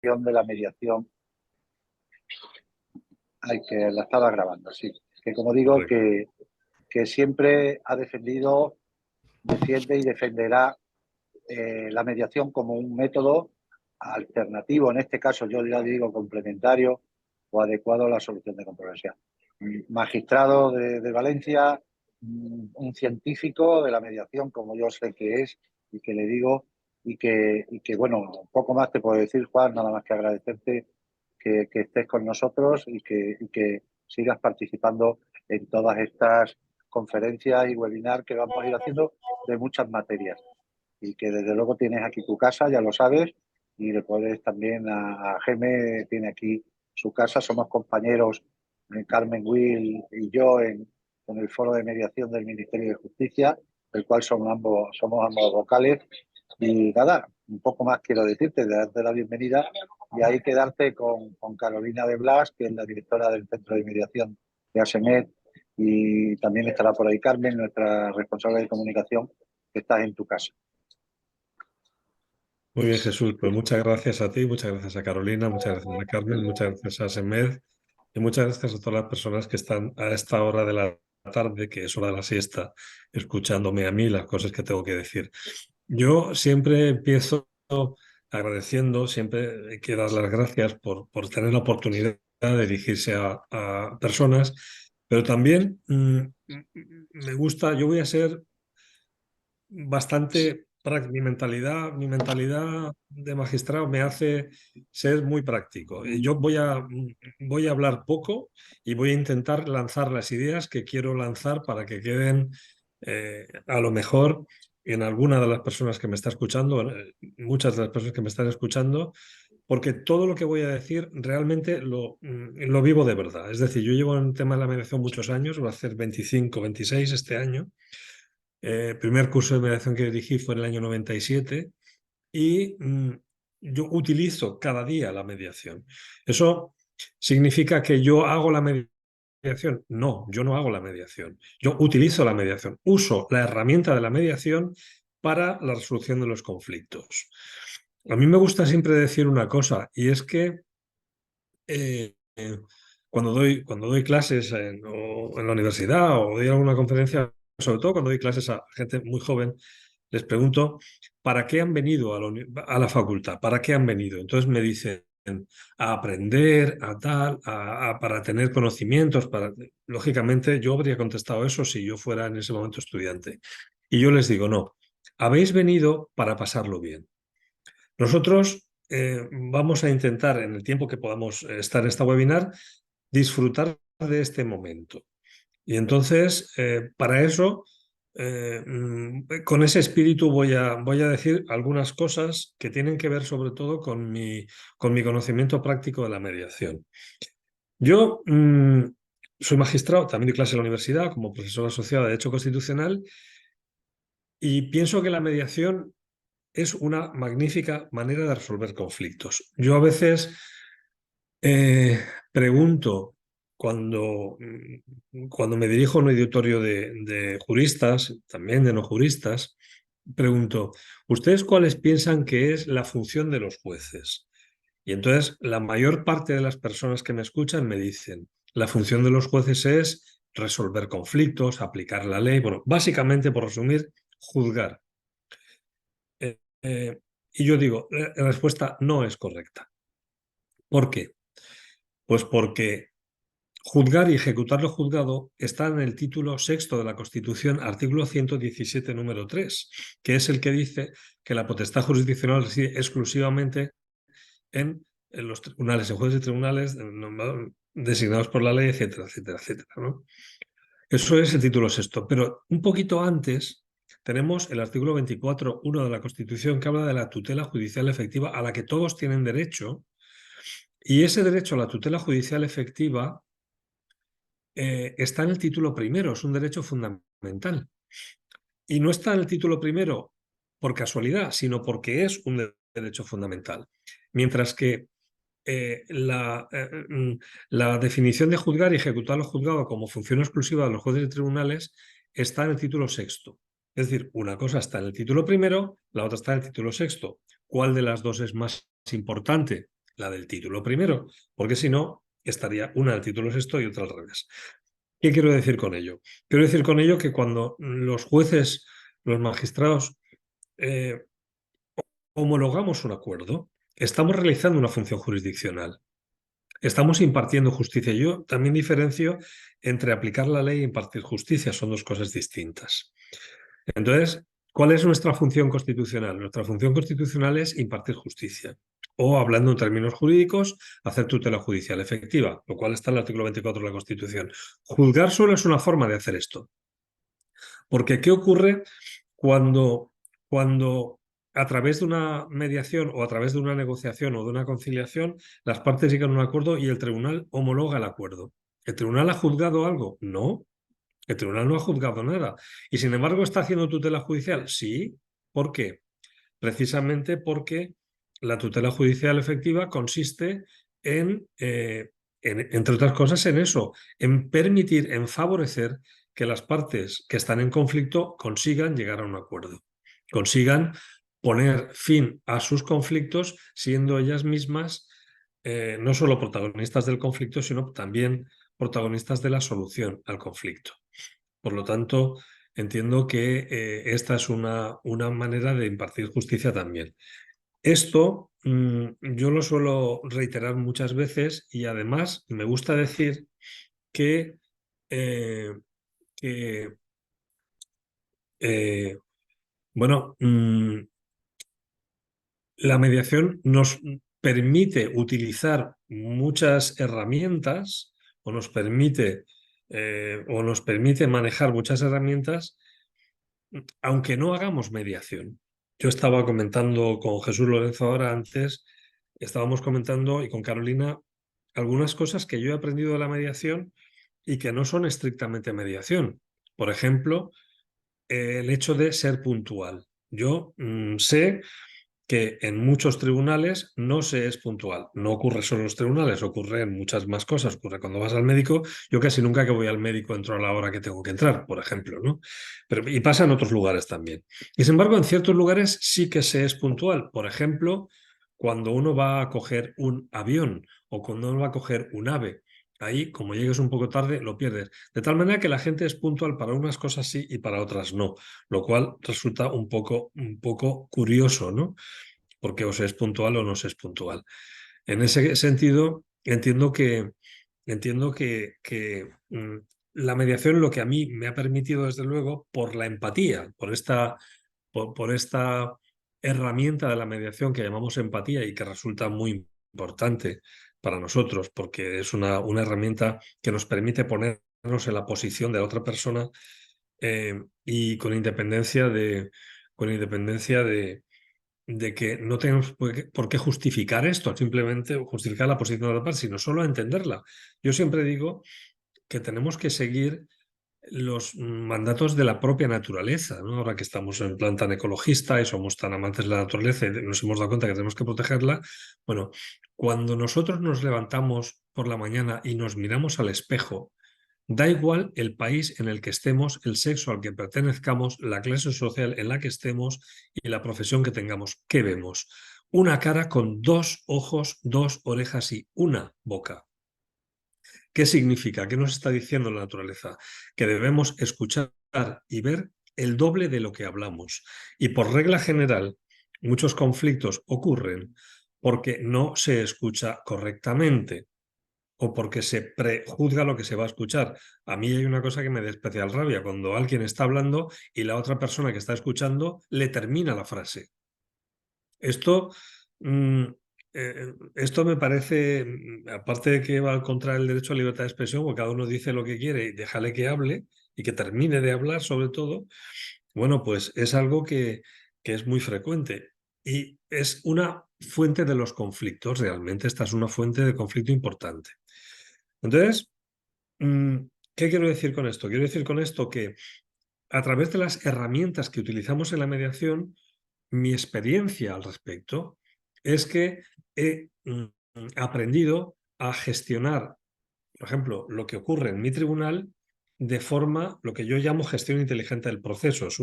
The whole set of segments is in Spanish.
de la mediación, la estaba grabando, sí. Que como digo, Correcto. que siempre ha defendido, defiende y defenderá la mediación como un método alternativo, en este caso yo ya digo complementario o adecuado a la solución de controversia. Magistrado de Valencia, un científico de la mediación, como yo sé que es y que le digo, bueno, poco más te puedo decir, Juan, nada más que agradecerte que estés con nosotros y que sigas participando en todas estas conferencias y webinars que vamos a ir haciendo de muchas materias y que desde luego tienes aquí tu casa, ya lo sabes, y le puedes también a Geme, tiene aquí su casa, somos compañeros, Carmen Will y yo, en el foro de mediación del Ministerio de Justicia, el cual somos ambos vocales, y nada, un poco más quiero decirte, de darte la bienvenida y ahí quedarte con Carolina de Blas, que es la directora del Centro de Mediación de ASEMED, y también estará por ahí Carmen, nuestra responsable de comunicación, que estás en tu casa. Muy bien, Jesús. Pues muchas gracias a ti, muchas gracias a Carolina, muchas gracias a Carmen, muchas gracias a Semed y muchas gracias a todas las personas que están a esta hora de la tarde, que es hora de la siesta, escuchándome a mí las cosas que tengo que decir. Yo siempre empiezo agradeciendo, siempre hay que dar las gracias por tener la oportunidad de dirigirse a personas, pero también me gusta, yo voy a ser bastante mi mentalidad de magistrado me hace ser muy práctico. Yo voy a hablar poco y voy a intentar lanzar las ideas que quiero lanzar para que queden a lo mejor en alguna de las personas que me está escuchando, muchas de las personas que me están escuchando, porque todo lo que voy a decir realmente lo vivo de verdad. Es decir, yo llevo en el tema de la mediación muchos años, voy a hacer 25, 26 este año. El primer curso de mediación que dirigí fue en el año 97 y yo utilizo cada día la mediación. ¿Eso significa que yo hago la mediación? No, yo no hago la mediación. Yo utilizo la mediación, uso la herramienta de la mediación para la resolución de los conflictos. A mí me gusta siempre decir una cosa y es que eh, eh, cuando doy clases o en la universidad o doy alguna conferencia, sobre todo cuando doy clases a gente muy joven, les pregunto, ¿para qué han venido a la facultad? ¿Para qué han venido? Entonces me dicen, a aprender, a tal, para tener conocimientos. Lógicamente, yo habría contestado eso si yo fuera en ese momento estudiante. Y yo les digo, no, habéis venido para pasarlo bien. Nosotros vamos a intentar, en el tiempo que podamos estar en esta webinar, disfrutar de este momento. Y entonces, para eso, con ese espíritu voy a decir algunas cosas que tienen que ver sobre todo con mi conocimiento práctico de la mediación. Yo soy magistrado, también doy clase en la universidad como profesor asociado de Derecho Constitucional y pienso que la mediación es una magnífica manera de resolver conflictos. Yo a veces pregunto cuando me dirijo a un auditorio de juristas, también de no juristas, pregunto, ¿ustedes cuáles piensan que es la función de los jueces? Y entonces la mayor parte de las personas que me escuchan me dicen, la función de los jueces es resolver conflictos, aplicar la ley, bueno, básicamente, por resumir, juzgar. Y yo digo, la respuesta no es correcta. ¿Por qué? Pues porque juzgar y ejecutar lo juzgado está en el título sexto de la Constitución, artículo 117, número 3, que es el que dice que la potestad jurisdiccional reside exclusivamente en los tribunales, en jueces y tribunales designados por la ley, etcétera, etcétera, etcétera, ¿no? Eso es el título sexto. Pero un poquito antes tenemos el artículo 24.1 de la Constitución que habla de la tutela judicial efectiva a la que todos tienen derecho. Y ese derecho a la tutela judicial efectiva está en el título primero, es un derecho fundamental. Y no está en el título primero por casualidad, sino porque es un derecho fundamental. Mientras que la definición de juzgar y ejecutar lo juzgado como función exclusiva de los jueces y tribunales está en el título sexto. Es decir, una cosa está en el título primero, la otra está en el título sexto. ¿Cuál de las dos es más importante? la del título primero, porque si no, estaría una del título sexto y otra al revés. ¿Qué quiero decir con ello? Quiero decir con ello que cuando los jueces, los magistrados, eh, homologamos un acuerdo, estamos realizando una función jurisdiccional. Estamos impartiendo justicia. Yo también diferencio entre aplicar la ley e impartir justicia. Son dos cosas distintas. Entonces, ¿cuál es nuestra función constitucional? Nuestra función constitucional es impartir justicia. O, hablando en términos jurídicos, hacer tutela judicial efectiva, lo cual está en el artículo 24 de la Constitución. Juzgar solo es una forma de hacer esto. Porque, ¿qué ocurre cuando a través de una mediación o a través de una negociación o de una conciliación las partes llegan a un acuerdo y el tribunal homologa el acuerdo? ¿El tribunal ha juzgado algo? No, el tribunal no ha juzgado nada. Y sin embargo, ¿está haciendo tutela judicial? Sí. ¿Por qué? Precisamente porque la tutela judicial efectiva consiste entre otras cosas, en eso, en permitir, en favorecer que las partes que están en conflicto consigan llegar a un acuerdo, consigan poner fin a sus conflictos, siendo ellas mismas no solo protagonistas del conflicto, sino también protagonistas de la solución al conflicto. Por lo tanto, entiendo que esta es una manera de impartir justicia también. Esto yo lo suelo reiterar muchas veces y además me gusta decir que, eh, que, eh, bueno, la mediación nos permite utilizar muchas herramientas o nos permite manejar muchas herramientas, aunque no hagamos mediación. Yo estaba comentando con Jesús Lorenzo ahora antes, estábamos comentando y con Carolina algunas cosas que yo he aprendido de la mediación y que no son estrictamente mediación. Por ejemplo, el hecho de ser puntual. Yo sé que en muchos tribunales no se es puntual. No ocurre solo en los tribunales, ocurre en muchas más cosas. Ocurre cuando vas al médico. Yo casi nunca que voy al médico entro a la hora que tengo que entrar, por ejemplo, ¿no? Y pasa en otros lugares también. Y sin embargo, en ciertos lugares sí que se es puntual. Por ejemplo, cuando uno va a coger un avión o cuando uno va a coger un ave. Ahí, como llegues un poco tarde, lo pierdes. De tal manera que la gente es puntual para unas cosas sí y para otras no, lo cual resulta un poco curioso, ¿no? Porque o se es puntual o no se es puntual. En ese sentido, entiendo que la mediación lo que a mí me ha permitido, desde luego, por la empatía, por esta herramienta de la mediación que llamamos empatía y que resulta muy importante para nosotros, porque es una herramienta que nos permite ponernos en la posición de la otra persona y con independencia de que no tenemos por qué justificar esto, simplemente justificar la posición de la otra parte, sino solo entenderla. Yo siempre digo que tenemos que seguir los mandatos de la propia naturaleza, ¿no? Ahora que estamos en plan tan ecologista y somos tan amantes de la naturaleza y nos hemos dado cuenta que tenemos que protegerla, bueno, cuando nosotros nos levantamos por la mañana y nos miramos al espejo, da igual el país en el que estemos, el sexo al que pertenezcamos, la clase social en la que estemos y la profesión que tengamos. ¿Qué vemos? Una cara con dos ojos, dos orejas y una boca. ¿Qué significa? ¿Qué nos está diciendo la naturaleza? Que debemos escuchar y ver el doble de lo que hablamos. Y por regla general, muchos conflictos ocurren porque no se escucha correctamente o porque se prejuzga lo que se va a escuchar. A mí hay una cosa que me da especial rabia, cuando alguien está hablando y la otra persona que está escuchando le termina la frase. Esto, mm, esto me parece, aparte de que va contra el derecho a libertad de expresión, porque cada uno dice lo que quiere y déjale que hable y que termine de hablar sobre todo, bueno, pues es algo que es muy frecuente y es una fuente de los conflictos, realmente esta es una fuente de conflicto importante. Entonces, ¿qué quiero decir con esto? Quiero decir con esto que a través de las herramientas que utilizamos en la mediación, mi experiencia al respecto es que he aprendido a gestionar, por ejemplo, lo que ocurre en mi tribunal de forma, lo que yo llamo gestión inteligente del proceso. Es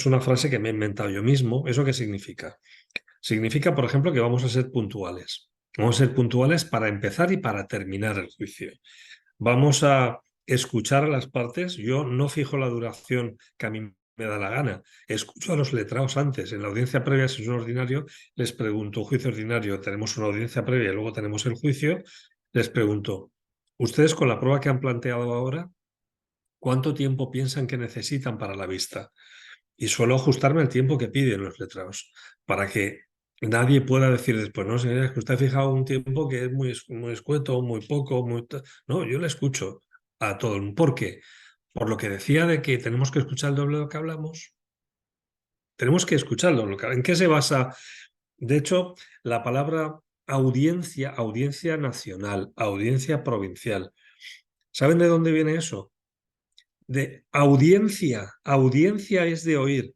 una frase que me he inventado yo mismo. ¿Eso qué significa? Significa, por ejemplo, que vamos a ser puntuales. Vamos a ser puntuales para empezar y para terminar el juicio. Vamos a escuchar a las partes. Yo no fijo la duración que a mí me da la gana. Escucho a los letrados antes. En la audiencia previa, si es un ordinario, les pregunto, juicio ordinario, tenemos una audiencia previa y luego tenemos el juicio. Les pregunto, ¿ustedes con la prueba que han planteado ahora, cuánto tiempo piensan que necesitan para la vista? Y suelo ajustarme al tiempo que piden los letrados, para que nadie pueda decir después, no, señora, es que usted ha fijado un tiempo que es muy escueto, muy poco, No, yo le escucho a todo el mundo. ¿Por qué? Por lo que decía de que tenemos que escuchar el doble de lo que hablamos. Tenemos que escucharlo. ¿En qué se basa? De hecho, la palabra audiencia, audiencia nacional, audiencia provincial, ¿saben de dónde viene eso? De audiencia. Audiencia es de oír.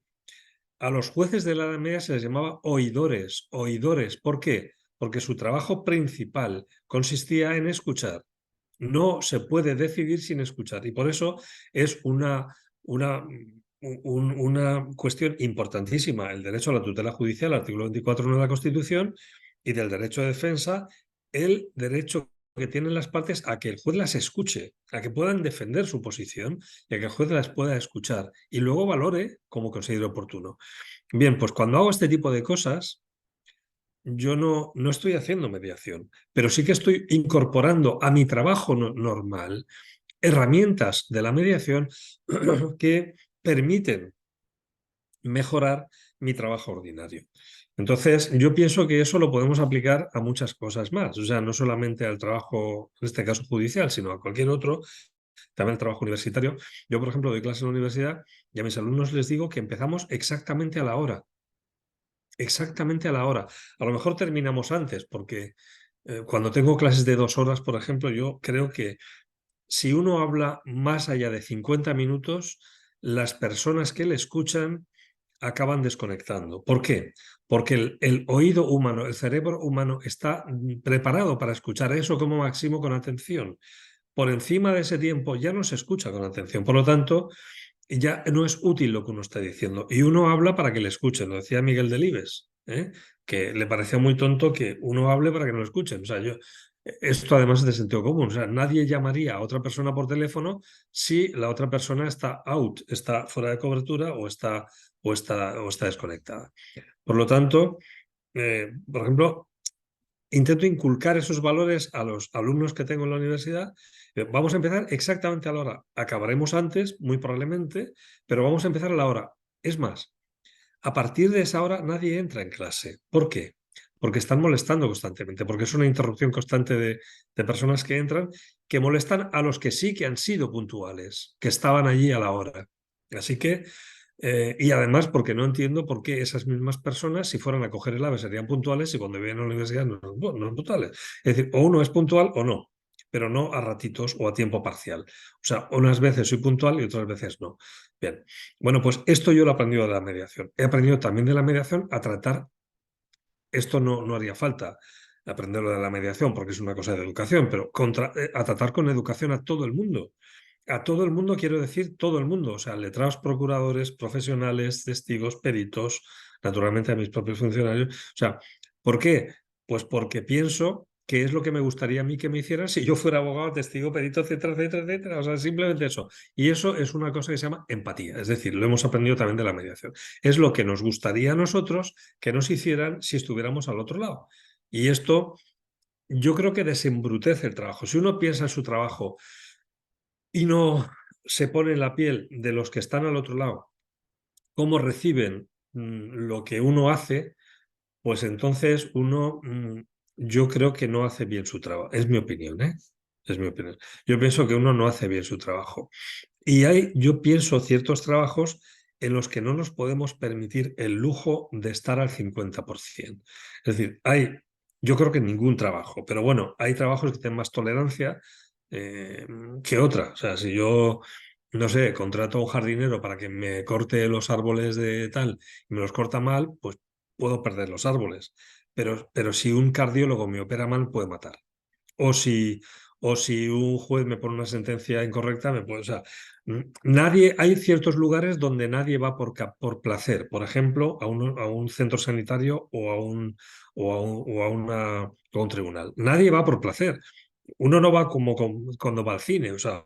A los jueces de la Edad Media se les llamaba oidores, oidores. ¿Por qué? Porque su trabajo principal consistía en escuchar. No se puede decidir sin escuchar. Y por eso es una, una cuestión importantísima el derecho a la tutela judicial, artículo 24.1 de la Constitución, y del derecho de defensa, el derecho que tienen las partes a que el juez las escuche, a que puedan defender su posición y a que el juez las pueda escuchar y luego valore como considere oportuno. Bien, pues cuando hago este tipo de cosas, yo no estoy haciendo mediación, pero sí que estoy incorporando a mi trabajo normal herramientas de la mediación que permiten mejorar mi trabajo ordinario. Entonces, yo pienso que eso lo podemos aplicar a muchas cosas más, o sea, no solamente al trabajo, en este caso judicial, sino a cualquier otro, también al trabajo universitario. Yo, por ejemplo, doy clases en la universidad y a mis alumnos les digo que empezamos exactamente a la hora. Exactamente a la hora. A lo mejor terminamos antes, porque cuando tengo clases de 2 horas, por ejemplo, yo creo que si uno habla más allá de 50 minutos, las personas que le escuchan acaban desconectando. ¿Por qué? Porque el oído humano, el cerebro humano está preparado para escuchar eso como máximo con atención. Por encima de ese tiempo ya no se escucha con atención. Por lo tanto, ya no es útil lo que uno está diciendo. Y uno habla para que le escuchen. Lo decía Miguel Delibes, que le parecía muy tonto que uno hable para que no lo escuchen. O sea, esto además es de sentido común. O sea, nadie llamaría a otra persona por teléfono si la otra persona está out, está fuera de cobertura o está desconectada. Por lo tanto, por ejemplo, intento inculcar esos valores a los alumnos que tengo en la universidad. Vamos a empezar exactamente a la hora. Acabaremos antes, muy probablemente, pero vamos a empezar a la hora. Es más, a partir de esa hora nadie entra en clase. ¿Por qué? Porque están molestando constantemente, porque es una interrupción constante de personas que entran que molestan a los que sí que han sido puntuales, que estaban allí a la hora. Así que y además, porque no entiendo por qué esas mismas personas, si fueran a coger el AVE, serían puntuales y cuando vienen a la universidad no son puntuales. Es decir, o uno es puntual o no, pero no a ratitos o a tiempo parcial. O sea, unas veces soy puntual y otras veces no. Bien, bueno, pues esto yo lo he aprendido de la mediación. He aprendido también de la mediación a tratar, esto no haría falta aprenderlo de la mediación porque es una cosa de educación, pero a tratar con educación a todo el mundo. A todo el mundo quiero decir todo el mundo, o sea, letrados, procuradores, profesionales, testigos, peritos, naturalmente a mis propios funcionarios. O sea, ¿por qué? Pues porque pienso que es lo que me gustaría a mí que me hicieran si yo fuera abogado, testigo, perito, etcétera, etcétera, etcétera. O sea, simplemente eso. Y eso es una cosa que se llama empatía, es decir, lo hemos aprendido también de la mediación. Es lo que nos gustaría a nosotros que nos hicieran si estuviéramos al otro lado. Y esto yo creo que desembrutece el trabajo. Si uno piensa en su trabajo y no se pone en la piel de los que están al otro lado, cómo reciben lo que uno hace, pues entonces uno, yo creo que no hace bien su trabajo. Es mi opinión, ¿eh? Es mi opinión. Yo pienso que uno no hace bien su trabajo. Y yo pienso, ciertos trabajos en los que no nos podemos permitir el lujo de estar al 50%. Es decir, yo creo que ningún trabajo, pero bueno, hay trabajos que tienen más tolerancia eh, que otra. O sea, si yo, no sé, contrato a un jardinero para que me corte los árboles de tal y me los corta mal, pues puedo perder los árboles. Pero si un cardiólogo me opera mal, puede matar. O si o si un juez me pone una sentencia incorrecta, me puede... O sea, nadie, hay ciertos lugares donde nadie va por placer. Por ejemplo, a un centro sanitario o a un tribunal. Nadie va por placer. Uno no va como cuando va al cine. O sea,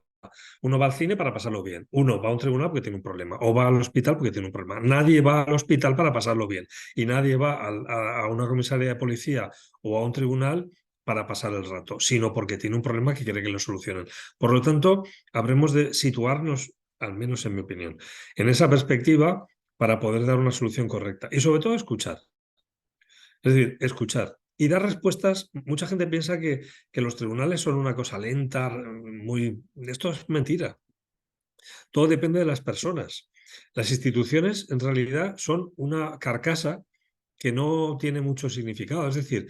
uno va al cine para pasarlo bien. Uno va a un tribunal porque tiene un problema. O va al hospital porque tiene un problema. Nadie va al hospital para pasarlo bien. Y nadie va a una comisaría de policía o a un tribunal para pasar el rato, sino porque tiene un problema que quiere que lo solucionen. Por lo tanto, habremos de situarnos, al menos en mi opinión, en esa perspectiva para poder dar una solución correcta. Y sobre todo escuchar. Es decir, escuchar. Y dar respuestas. Mucha gente piensa que los tribunales son una cosa lenta, muy... Esto es mentira. Todo depende de las personas. Las instituciones, en realidad, son una carcasa que no tiene mucho significado. Es decir,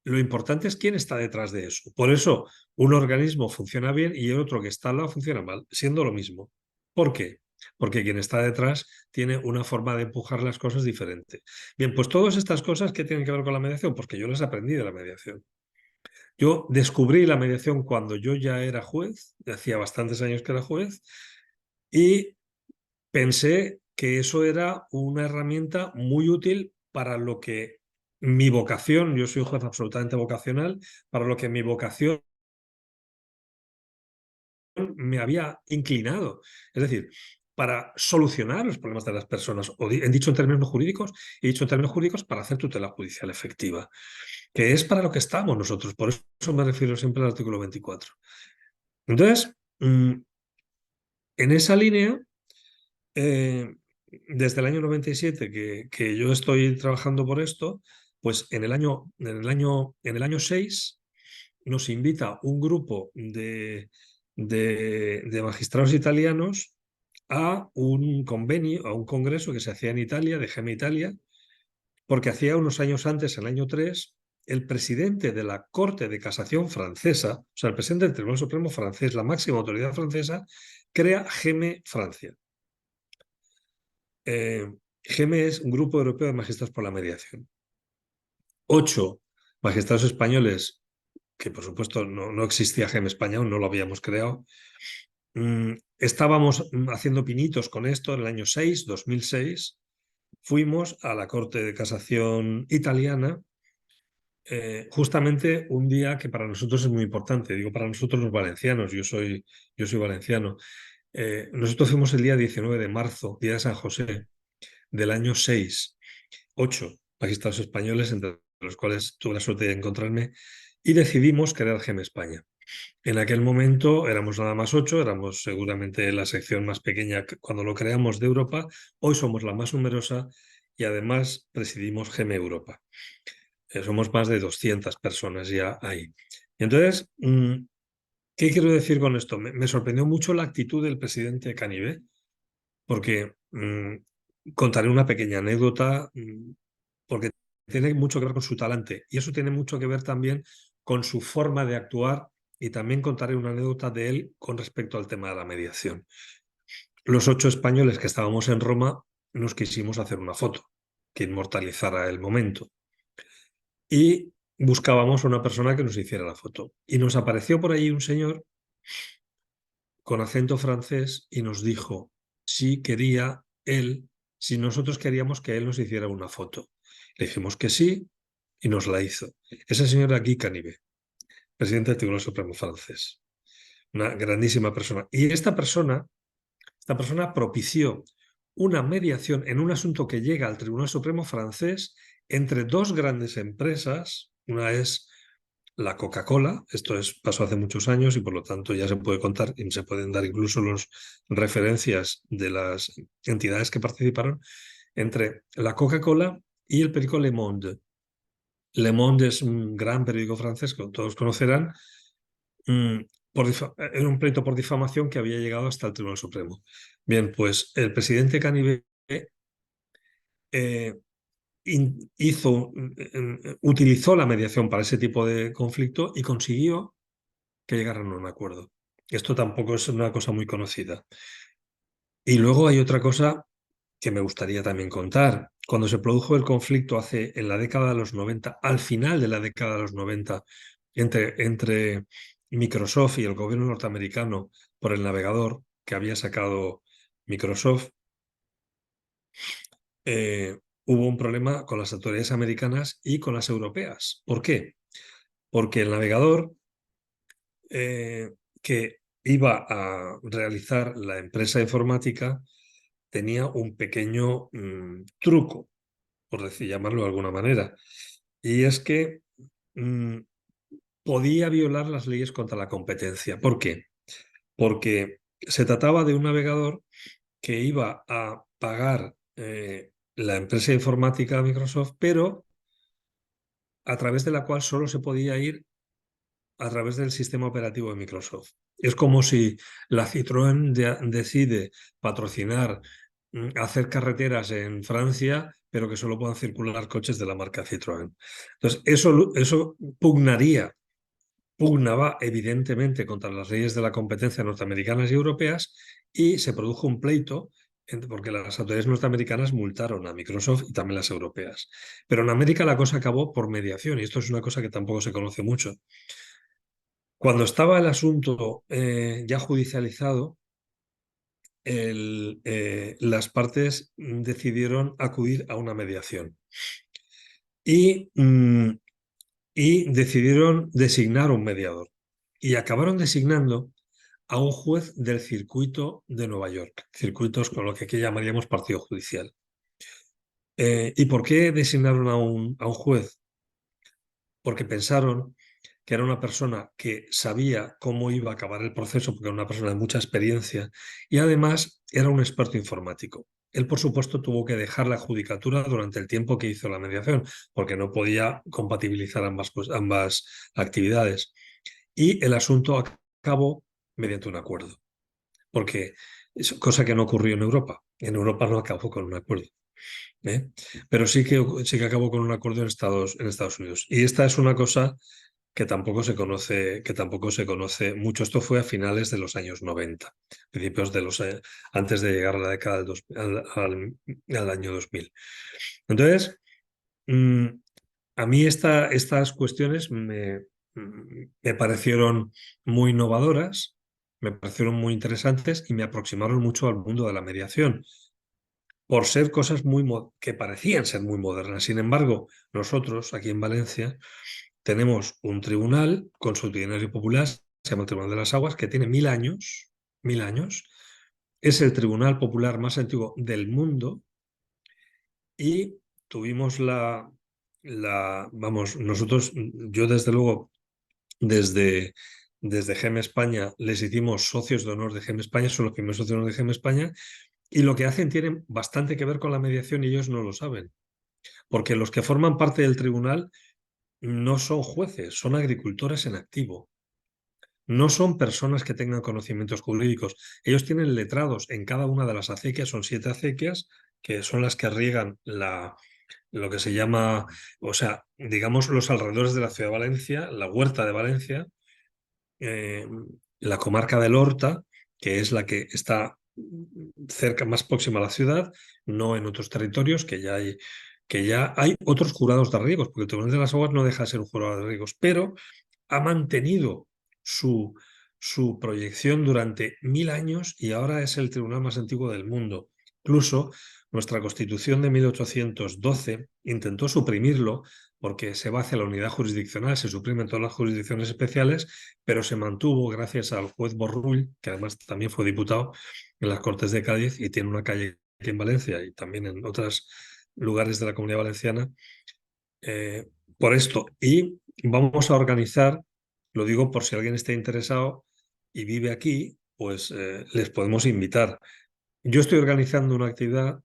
lo importante es quién está detrás de eso. Por eso, un organismo funciona bien y el otro que está al lado funciona mal, siendo lo mismo. ¿Por qué? Porque quien está detrás tiene una forma de empujar las cosas diferente. Bien, pues todas estas cosas que tienen que ver con la mediación, porque yo las aprendí de la mediación. Yo descubrí la mediación cuando yo ya era juez, hacía bastantes años que era juez, y pensé que eso era una herramienta muy útil para lo que mi vocación, yo soy un juez absolutamente vocacional, para lo que mi vocación me había inclinado. Es decir, para solucionar los problemas de las personas, o he dicho en términos jurídicos, he dicho en términos jurídicos para hacer tutela judicial efectiva, que es para lo que estamos nosotros. Por eso me refiero siempre al artículo 24. Entonces, en esa línea, eh, desde el año 97 que yo estoy trabajando por esto, pues en el año 6 nos invita un grupo de magistrados italianos a un convenio, a un congreso que se hacía en Italia, de GEME Italia, porque hacía unos años antes, en el año 3, el presidente de la Corte de Casación francesa, o sea, el presidente del Tribunal Supremo francés, la máxima autoridad francesa, crea GEME Francia. GEME es un grupo europeo de magistrados por la mediación. 8 magistrados españoles, que por supuesto no existía GEME España, aún no lo habíamos creado. Estábamos haciendo pinitos con esto en el año 6, 2006. Fuimos a la Corte de Casación italiana, justamente un día que para nosotros es muy importante. Digo, para nosotros los valencianos, yo soy valenciano. Nosotros fuimos el día 19 de marzo, día de San José, del año 6, 8 magistrados españoles, entre los cuales tuve la suerte de encontrarme, y decidimos crear GEME España. En aquel momento éramos nada más 8, éramos seguramente la sección más pequeña cuando lo creamos de Europa. Hoy somos la más numerosa y además presidimos GEME Europa. Somos más de 200 personas ya ahí. Entonces, ¿qué quiero decir con esto? Me sorprendió mucho la actitud del presidente Canivé, porque contaré una pequeña anécdota, porque tiene mucho que ver con su talante y eso tiene mucho que ver también con su forma de actuar, y también contaré una anécdota de él con respecto al tema de la mediación. Los 8 españoles que estábamos en Roma nos quisimos hacer una foto que inmortalizara el momento y buscábamos a una persona que nos hiciera la foto. Y nos apareció por ahí un señor con acento francés y nos dijo si quería él, si nosotros queríamos que él nos hiciera una foto. Le dijimos que sí y nos la hizo. Ese señor era Guy Canivet, presidente del Tribunal Supremo francés. Una grandísima persona. Y esta persona propició una mediación en un asunto que llega al Tribunal Supremo francés entre 2 grandes empresas. Una es la Coca-Cola, pasó hace muchos años y por lo tanto ya se puede contar y se pueden dar incluso las referencias de las entidades que participaron, entre la Coca-Cola y el periódico Le Monde. Le Monde es un gran periódico francés que todos conocerán, era un pleito por difamación que había llegado hasta el Tribunal Supremo. Bien, pues el presidente Canivet eh, utilizó la mediación para ese tipo de conflicto y consiguió que llegaran a un acuerdo. Esto tampoco es una cosa muy conocida. Y luego hay otra cosa que me gustaría también contar. Cuando se produjo el conflicto en la década de los 90, al final de la década de los 90, entre Microsoft y el gobierno norteamericano por el navegador que había sacado Microsoft, hubo un problema con las autoridades americanas y con las europeas. ¿Por qué? Porque el navegador que iba a realizar la empresa informática tenía un pequeño truco, por decir, llamarlo de alguna manera, y es que mm, podía violar las leyes contra la competencia. ¿Por qué? Porque se trataba de un navegador que iba a pagar la empresa informática de Microsoft, pero a través de la cual solo se podía ir a través del sistema operativo de Microsoft. Es como si la Citroën decide patrocinar, hacer carreteras en Francia, pero que solo puedan circular coches de la marca Citroën. Entonces, eso pugnaba evidentemente contra las leyes de la competencia norteamericanas y europeas, y se produjo un pleito porque las autoridades norteamericanas multaron a Microsoft y también las europeas. Pero en América la cosa acabó por mediación, y esto es una cosa que tampoco se conoce mucho. Cuando estaba el asunto ya judicializado, las partes decidieron acudir a una mediación y, y decidieron designar un mediador. Y acabaron designando a un juez del circuito de Nueva York, circuitos con lo que aquí llamaríamos partido judicial. ¿Y por qué designaron a un juez? Porque pensaron que era una persona que sabía cómo iba a acabar el proceso, porque era una persona de mucha experiencia, y además era un experto informático. Él, por supuesto, tuvo que dejar la judicatura durante el tiempo que hizo la mediación, porque no podía compatibilizar ambas actividades. Y el asunto acabó mediante un acuerdo, porque es cosa que no ocurrió en Europa. En Europa no acabó con un acuerdo. ¿Eh? Pero sí que acabó con un acuerdo en Estados Unidos. Y esta es una cosa que tampoco se conoce mucho. Esto fue a finales de los años 90, principios de antes de llegar a la década al año 2000. Entonces, mm, a mí estas cuestiones me parecieron muy innovadoras, me parecieron muy interesantes y me aproximaron mucho al mundo de la mediación por ser cosas que parecían ser muy modernas. Sin embargo, nosotros aquí en Valencia tenemos un tribunal consuetudinario popular, se llama el Tribunal de las Aguas, que tiene 1000 años, 1000 años. Es el tribunal popular más antiguo del mundo y tuvimos vamos, nosotros, yo desde luego, desde, desde GEM España les hicimos socios de honor de GEM España, son los primeros socios de honor de GEM España, y lo que hacen tiene bastante que ver con la mediación y ellos no lo saben, porque los que forman parte del tribunal no son jueces, son agricultores en activo. No son personas que tengan conocimientos jurídicos. Ellos tienen letrados en cada una de las acequias, son 7 acequias, que son las que riegan lo que se llama, o sea, digamos, los alrededores de la ciudad de Valencia, la huerta de Valencia, eh, la comarca del Horta, que es la que está cerca, más próxima a la ciudad, no en otros territorios, que ya hay otros jurados de riegos, porque el Tribunal de las Aguas no deja de ser un jurado de riegos, pero ha mantenido su, su proyección durante 1000 años y ahora es el tribunal más antiguo del mundo. Incluso nuestra Constitución de 1812 intentó suprimirlo porque se va hacia la unidad jurisdiccional, se suprimen todas las jurisdicciones especiales, pero se mantuvo gracias al juez Borrull, que además también fue diputado en las Cortes de Cádiz y tiene una calle aquí en Valencia y también en otros lugares de la Comunidad Valenciana, eh, por esto. Y vamos a organizar, lo digo por si alguien está interesado y vive aquí, pues les podemos invitar. Yo estoy organizando una actividad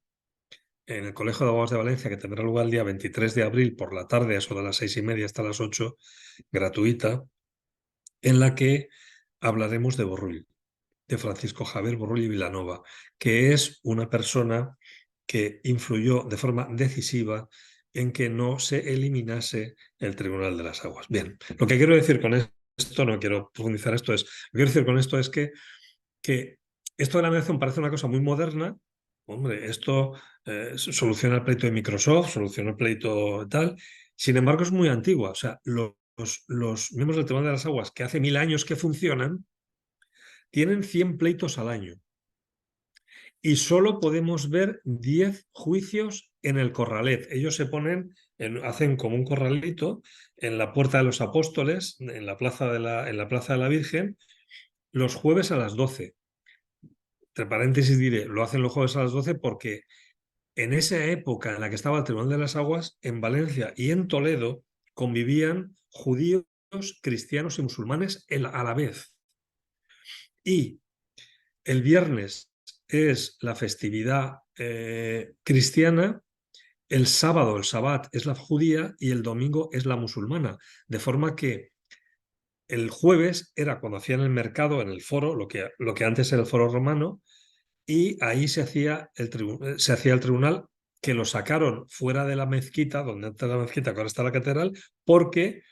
en el Colegio de Abogados de Valencia que tendrá lugar el día 23 de abril por la tarde, a eso de las 6:30 hasta las 8, gratuita, en la que hablaremos de Borrull, de Francisco Javier Borrull y Vilanova, que es una persona que influyó de forma decisiva en que no se eliminase el Tribunal de las Aguas. Bien, lo que quiero decir con esto, no quiero profundizar esto, lo que quiero decir con esto es que esto de la mediación parece una cosa muy moderna. Hombre, esto soluciona el pleito de Microsoft, soluciona el pleito tal. Sin embargo, es muy antigua. O sea, los miembros del Tribunal de las Aguas, que hace 1000 años que funcionan, tienen 100 pleitos al año. Y solo podemos ver 10 juicios en el corralet. Ellos se ponen, hacen como un corralito en la Puerta de los Apóstoles, en la Plaza de la Virgen, los jueves a las 12. Entre paréntesis diré, lo hacen los jueves a las 12 porque en esa época en la que estaba el Tribunal de las Aguas, en Valencia y en Toledo convivían judíos, cristianos y musulmanes a la vez. Y el viernes es la festividad cristiana, el sábado, el sabbat, es la judía y el domingo es la musulmana. De forma que el jueves era cuando hacían el mercado en el foro, lo que antes era el foro romano, y ahí se hacía el tribunal, que lo sacaron fuera de la mezquita, donde antes la mezquita, que ahora está la catedral, porque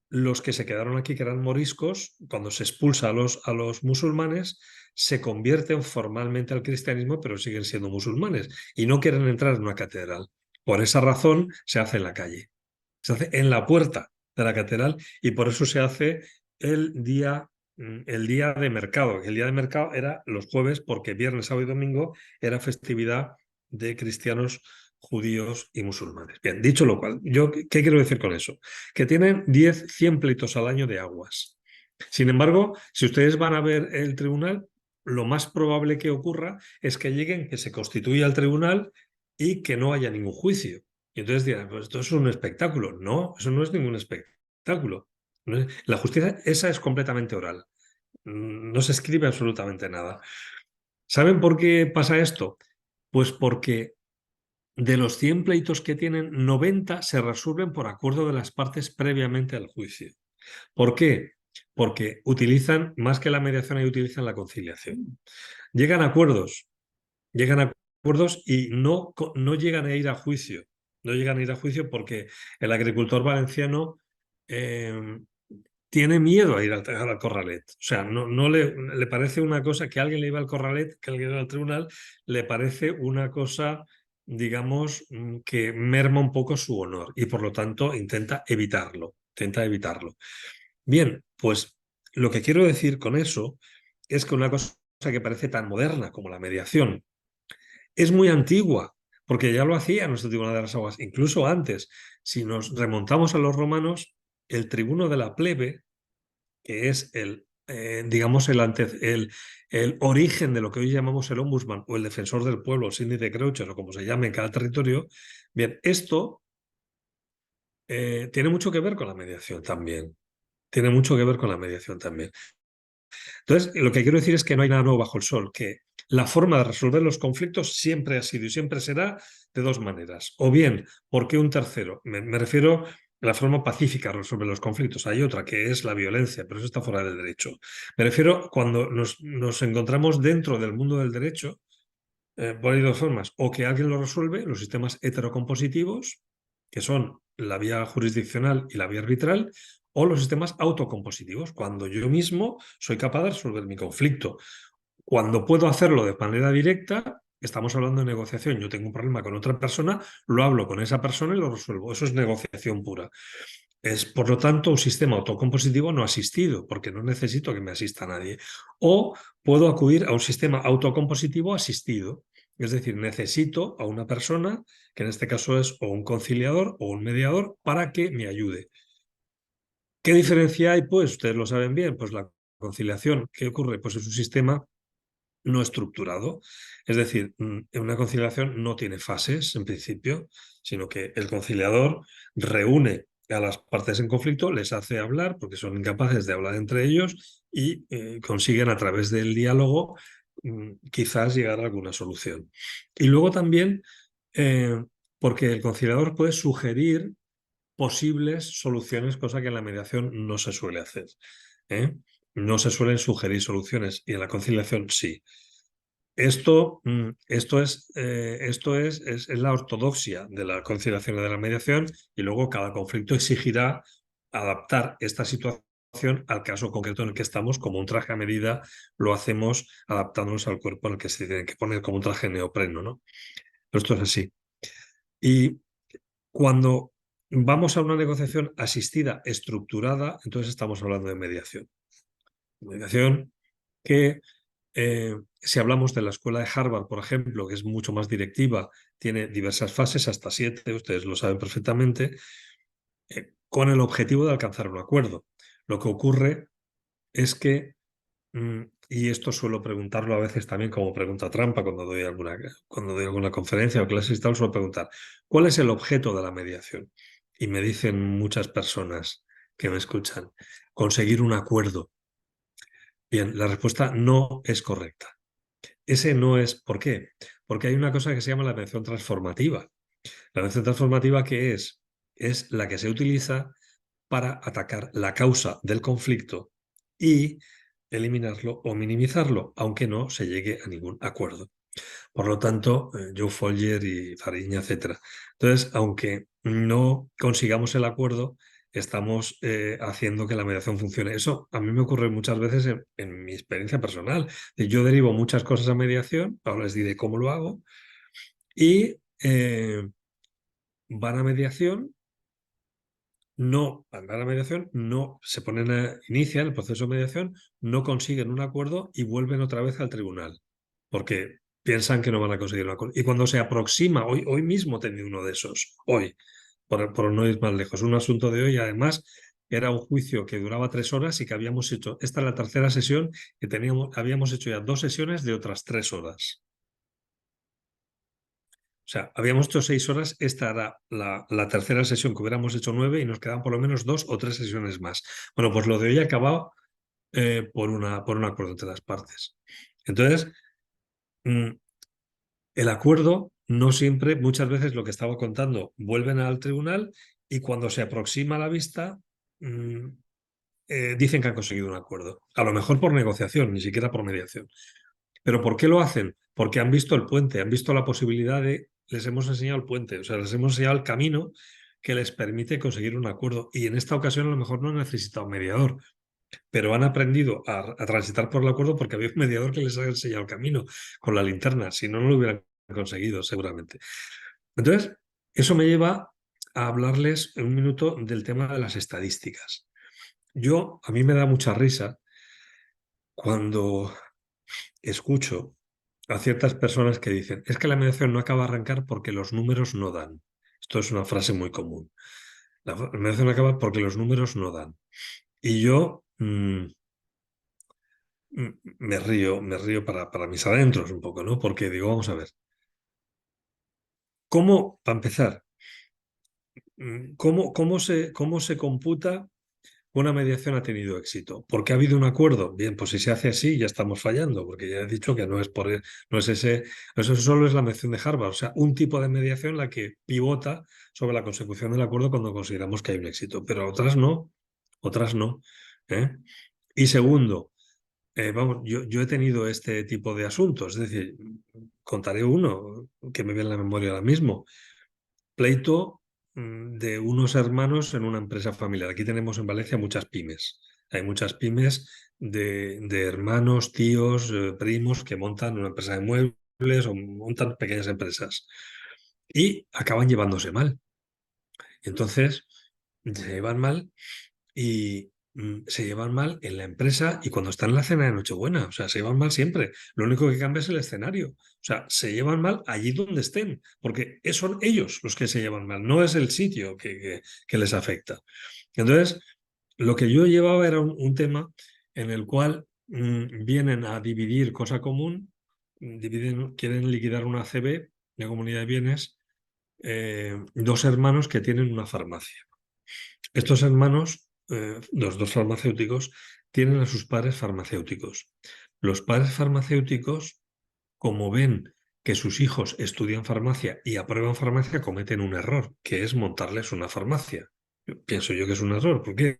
los que se quedaron aquí, que eran moriscos, cuando se expulsa a los musulmanes, se convierten formalmente al cristianismo, pero siguen siendo musulmanes y no quieren entrar en una catedral. Por esa razón se hace en la calle, se hace en la puerta de la catedral y por eso se hace el día de mercado. El día de mercado era los jueves porque viernes, sábado y domingo era festividad de cristianos, judíos y musulmanes. Bien, dicho lo cual, ¿qué quiero decir con eso? Que tienen 100 pleitos al año de aguas. Sin embargo, si ustedes van a ver el tribunal, lo más probable que ocurra es que lleguen, que se constituya el tribunal y que no haya ningún juicio. Y entonces dirán, pues esto es un espectáculo. No, eso no es ningún espectáculo. La justicia esa es completamente oral. No se escribe absolutamente nada. ¿Saben por qué pasa esto? Pues porque de los 100 pleitos que tienen, 90 se resuelven por acuerdo de las partes previamente al juicio. ¿Por qué? Porque utilizan, más que la mediación, ahí utilizan la conciliación. Llegan a acuerdos y no llegan a ir a juicio. No llegan a ir a juicio porque el agricultor valenciano eh, tiene miedo a ir al corralet. O sea, no le parece una cosa que alguien le iba al corralet, que alguien iba al tribunal, le parece una cosa, digamos, que merma un poco su honor y por lo tanto intenta evitarlo. Intenta evitarlo. Bien, pues lo que quiero decir con eso es que una cosa que parece tan moderna como la mediación es muy antigua, porque ya lo hacía nuestro Tribunal de las Aguas, incluso antes. Si nos remontamos a los romanos, el tribuno de la plebe, que es digamos, el origen de lo que hoy llamamos el ombudsman o el defensor del pueblo, el síndic de Creuches o como se llame en cada territorio, bien, esto tiene mucho que ver con la mediación también. Tiene mucho que ver con la mediación también. Entonces, lo que quiero decir es que no hay nada nuevo bajo el sol, que la forma de resolver los conflictos siempre ha sido y siempre será de dos maneras. O bien, porque un tercero, me refiero a la forma pacífica de resolver los conflictos. Hay otra que es la violencia, pero eso está fuera del derecho. Me refiero cuando nos encontramos dentro del mundo del derecho, por ahí dos formas. O que alguien lo resuelve, los sistemas heterocompositivos, que son la vía jurisdiccional y la vía arbitral, o los sistemas autocompositivos, cuando yo mismo soy capaz de resolver mi conflicto. Cuando puedo hacerlo de manera directa, estamos hablando de negociación. Yo tengo un problema con otra persona, lo hablo con esa persona y lo resuelvo. Eso es negociación pura. Es, por lo tanto, un sistema autocompositivo no asistido, porque no necesito que me asista nadie. O puedo acudir a un sistema autocompositivo asistido. Es decir, necesito a una persona, que en este caso es o un conciliador o un mediador, para que me ayude. ¿Qué diferencia hay? Pues ustedes lo saben bien, pues la conciliación, ¿qué ocurre? Pues es un sistema no estructurado. Es decir, una conciliación no tiene fases en principio, sino que el conciliador reúne a las partes en conflicto, les hace hablar porque son incapaces de hablar entre ellos y consiguen a través del diálogo quizás llegar a alguna solución. Y luego también eh, porque el conciliador puede sugerir posibles soluciones, cosa que en la mediación no se suele hacer. ¿eh? No se suelen sugerir soluciones y en la conciliación sí. Esto es la ortodoxia de la conciliación y de la mediación y luego cada conflicto exigirá adaptar esta situación al caso concreto en el que estamos, como un traje a medida lo hacemos adaptándonos al cuerpo en el que se tiene que poner como un traje neopreno, ¿no? Pero esto es así. Y cuando vamos a una negociación asistida, estructurada, entonces estamos hablando de mediación. Mediación que, si hablamos de la escuela de Harvard, por ejemplo, que es mucho más directiva, tiene diversas fases, hasta 7, ustedes lo saben perfectamente, con el objetivo de alcanzar un acuerdo. Lo que ocurre es que, y esto suelo preguntarlo a veces también como pregunta trampa cuando doy alguna conferencia o clase y tal, suelo preguntar, ¿cuál es el objeto de la mediación? Y me dicen muchas personas que me escuchan, conseguir un acuerdo. Bien, la respuesta no es correcta. Ese no es, ¿por qué? Porque hay una cosa que se llama la mediación transformativa. La mediación transformativa, ¿qué es? Es la que se utiliza para atacar la causa del conflicto y eliminarlo o minimizarlo, aunque no se llegue a ningún acuerdo. Por lo tanto, Joe Folger y Fariña, etc. Entonces, aunque no consigamos el acuerdo, estamos haciendo que la mediación funcione. Eso a mí me ocurre muchas veces en mi experiencia personal. Yo derivo muchas cosas a mediación, ahora les diré cómo lo hago, y van a mediación. No, al dar la mediación, no se ponen inician el proceso de mediación, no consiguen un acuerdo y vuelven otra vez al tribunal, porque piensan que no van a conseguir un acuerdo. Y cuando se aproxima, hoy mismo he tenido uno de esos, hoy, por no ir más lejos, un asunto de hoy, además, era un juicio que duraba 3 horas y que habíamos hecho, esta es la tercera sesión, que habíamos hecho ya 2 sesiones de otras 3 horas. O sea, habíamos hecho 6 horas, esta era la tercera sesión que hubiéramos hecho 9 y nos quedaban por lo menos 2 o 3 sesiones más. Bueno, pues lo de hoy ha acabado por un acuerdo entre las partes. Entonces, mm, el acuerdo no siempre, muchas veces lo que estaba contando, vuelven al tribunal y cuando se aproxima la vista, mm, dicen que han conseguido un acuerdo. A lo mejor por negociación, ni siquiera por mediación. ¿Pero por qué lo hacen? Porque han visto el puente, han visto la posibilidad de, les hemos enseñado el puente, o sea, les hemos enseñado el camino que les permite conseguir un acuerdo. Y en esta ocasión a lo mejor no han necesitado un mediador, pero han aprendido a transitar por el acuerdo porque había un mediador que les ha enseñado el camino con la linterna, si no, no lo hubieran conseguido seguramente. Entonces, eso me lleva a hablarles en un minuto del tema de las estadísticas. A mí me da mucha risa cuando escucho a ciertas personas que dicen, es que la mediación no acaba de arrancar porque los números no dan. Esto es una frase muy común. La mediación no acaba porque los números no dan. Y yo me río para mis adentros un poco, ¿no? Porque digo, vamos a ver, para empezar, cómo se computa una mediación ha tenido éxito? ¿Porque ha habido un acuerdo? Bien, pues si se hace así ya estamos fallando, porque ya he dicho que no es ese, eso solo es la mediación de Harvard, o sea, un tipo de mediación la que pivota sobre la consecución del acuerdo cuando consideramos que hay un éxito, pero otras no, otras no. ¿eh? Y segundo, vamos, yo he tenido este tipo de asuntos, es decir, contaré uno que me viene a la memoria ahora mismo. Pleito de unos hermanos en una empresa familiar. Aquí tenemos en Valencia muchas pymes. Hay muchas pymes de hermanos, tíos, primos que montan una empresa de muebles o montan pequeñas empresas y acaban llevándose mal. Entonces, se llevan mal y se llevan mal en la empresa y cuando están en la cena de Nochebuena. O sea, se llevan mal siempre. Lo único que cambia es el escenario. O sea, se llevan mal allí donde estén, porque son ellos los que se llevan mal, no es el sitio que les afecta. Entonces, lo que yo llevaba era un tema en el cual vienen a dividir cosa común, quieren liquidar una ACB, una comunidad de bienes, dos hermanos que tienen una farmacia. Estos hermanos, los dos farmacéuticos, tienen a sus padres farmacéuticos. Los padres farmacéuticos, como ven que sus hijos estudian farmacia y aprueban farmacia, cometen un error, que es montarles una farmacia. Pienso yo que es un error. ¿Por qué?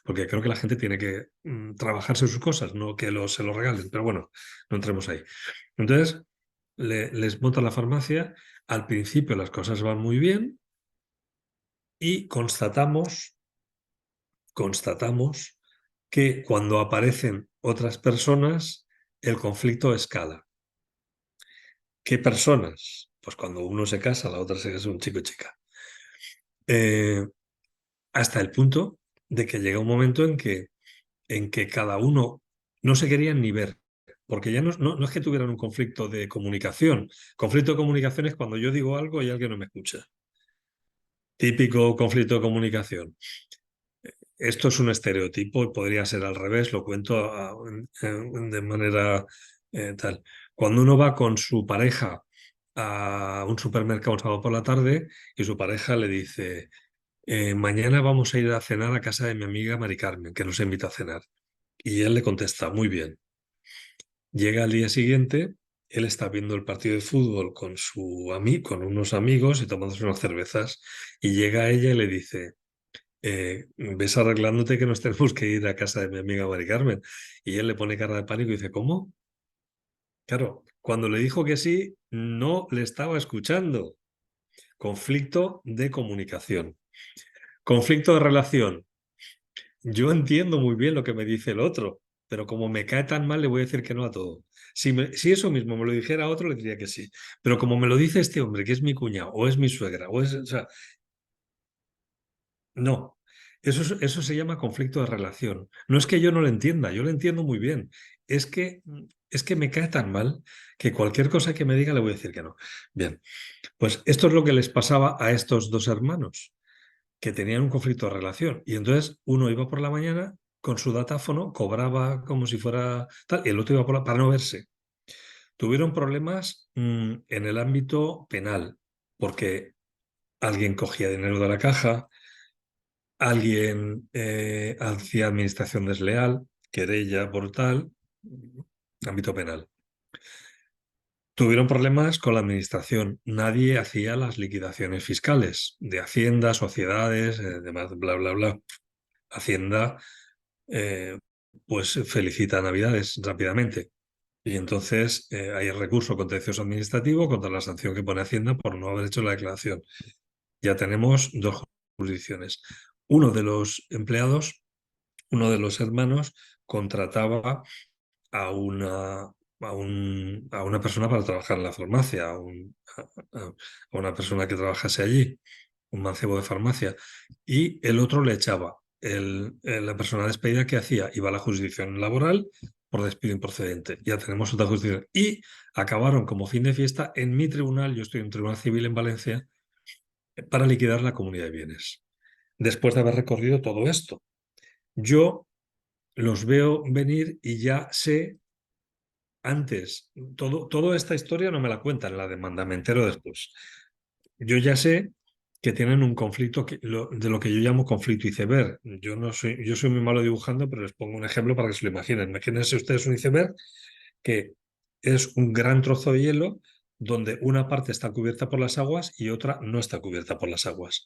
Porque creo que la gente tiene que trabajarse sus cosas, no que se lo regalen. Pero bueno, no entremos ahí. Entonces, les montan la farmacia. Al principio las cosas van muy bien y constatamos que cuando aparecen otras personas, el conflicto escala. ¿Qué personas? Pues cuando uno se casa, la otra es un chico y chica. eh, hasta el punto de que llega un momento en que cada uno no se querían ni ver, porque ya no es que tuvieran un conflicto de comunicación. Conflicto de comunicación es cuando yo digo algo y alguien no me escucha. Típico conflicto de comunicación. Esto es un estereotipo y podría ser al revés, lo cuento de manera tal. Cuando uno va con su pareja a un supermercado un sábado por la tarde y su pareja le dice, mañana vamos a ir a cenar a casa de mi amiga Mari Carmen, que nos invita a cenar. Y él le contesta, muy bien. Llega al día siguiente, él está viendo el partido de fútbol con unos amigos y tomándose unas cervezas, y llega ella y le dice, ves arreglándote que nos tenemos que ir a casa de mi amiga Mari Carmen. Y él le pone cara de pánico y dice, ¿cómo? Claro, cuando le dijo que sí, no le estaba escuchando. Conflicto de comunicación. Conflicto de relación. Yo entiendo muy bien lo que me dice el otro, pero como me cae tan mal, le voy a decir que no a todo. Si eso mismo me lo dijera otro, le diría que sí. Pero como me lo dice este hombre, que es mi cuñado, o es mi suegra, o sea, no. Eso se llama conflicto de relación. No es que yo no lo entienda, yo lo entiendo muy bien. Es que me cae tan mal que cualquier cosa que me diga le voy a decir que no. Bien, pues esto es lo que les pasaba a estos dos hermanos que tenían un conflicto de relación. Y entonces uno iba por la mañana con su datáfono, cobraba como si fuera tal, y el otro iba para no verse. Tuvieron problemas en el ámbito penal, porque alguien cogía dinero de la caja, alguien hacía administración desleal, querella por tal, ámbito penal. Tuvieron problemas con la administración. Nadie hacía las liquidaciones fiscales de Hacienda, sociedades, demás, bla, bla, bla. Hacienda eh, pues felicita Navidades rápidamente. Y entonces hay recurso contencioso administrativo contra la sanción que pone Hacienda por no haber hecho la declaración. Ya tenemos dos jurisdicciones. Uno de los empleados, uno de los hermanos, contrataba a una persona para trabajar en la farmacia, a una persona que trabajase allí, un mancebo de farmacia, y el otro le echaba. La persona despedida, ¿qué hacía? Iba a la jurisdicción laboral por despido improcedente. Ya tenemos otra jurisdicción. Y acabaron como fin de fiesta en mi tribunal, yo estoy en un tribunal civil en Valencia, para liquidar la comunidad de bienes. Después de haber recorrido todo esto, yo los veo venir y ya sé antes, toda esta historia no me la cuentan, la demanda, me entero después. Yo ya sé que tienen un conflicto de lo que yo llamo conflicto iceberg. Yo soy muy malo dibujando, pero les pongo un ejemplo para que se lo imaginen. Imagínense ustedes un iceberg que es un gran trozo de hielo donde una parte está cubierta por las aguas y otra no está cubierta por las aguas.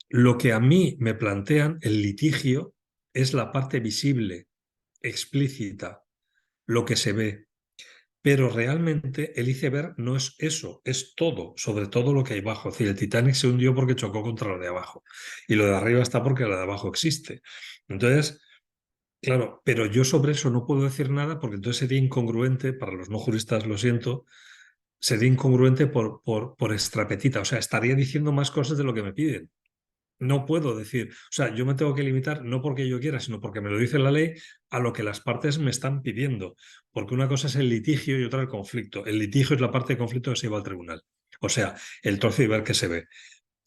Lo que a mí me plantean, el litigio, es la parte visible, explícita, lo que se ve. Pero realmente el iceberg no es eso, es todo, sobre todo lo que hay abajo. Es decir, el Titanic se hundió porque chocó contra lo de abajo y lo de arriba está porque lo de abajo existe. Entonces, claro, pero yo sobre eso no puedo decir nada porque entonces sería incongruente, para los no juristas lo siento, sería incongruente por extrapetita, o sea, estaría diciendo más cosas de lo que me piden. No puedo decir, o sea, yo me tengo que limitar no porque yo quiera, sino porque me lo dice la ley a lo que las partes me están pidiendo. Porque una cosa es el litigio y otra el conflicto. El litigio es la parte de conflicto que se lleva al tribunal. O sea, el trozo y ver que se ve.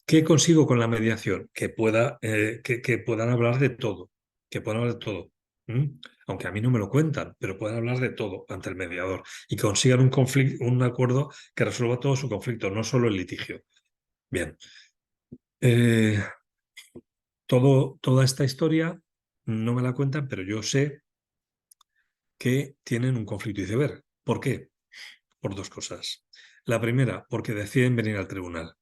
¿Qué consigo con la mediación? Que puedan hablar de todo. Que puedan hablar de todo. ¿Mm? Aunque a mí no me lo cuentan, pero puedan hablar de todo ante el mediador y consigan un acuerdo que resuelva todo su conflicto, no solo el litigio. Bien. Eh, toda esta historia no me la cuentan, pero yo sé que tienen un conflicto iceberg. ¿Por qué? Por dos cosas. La primera, porque deciden venir al tribunal.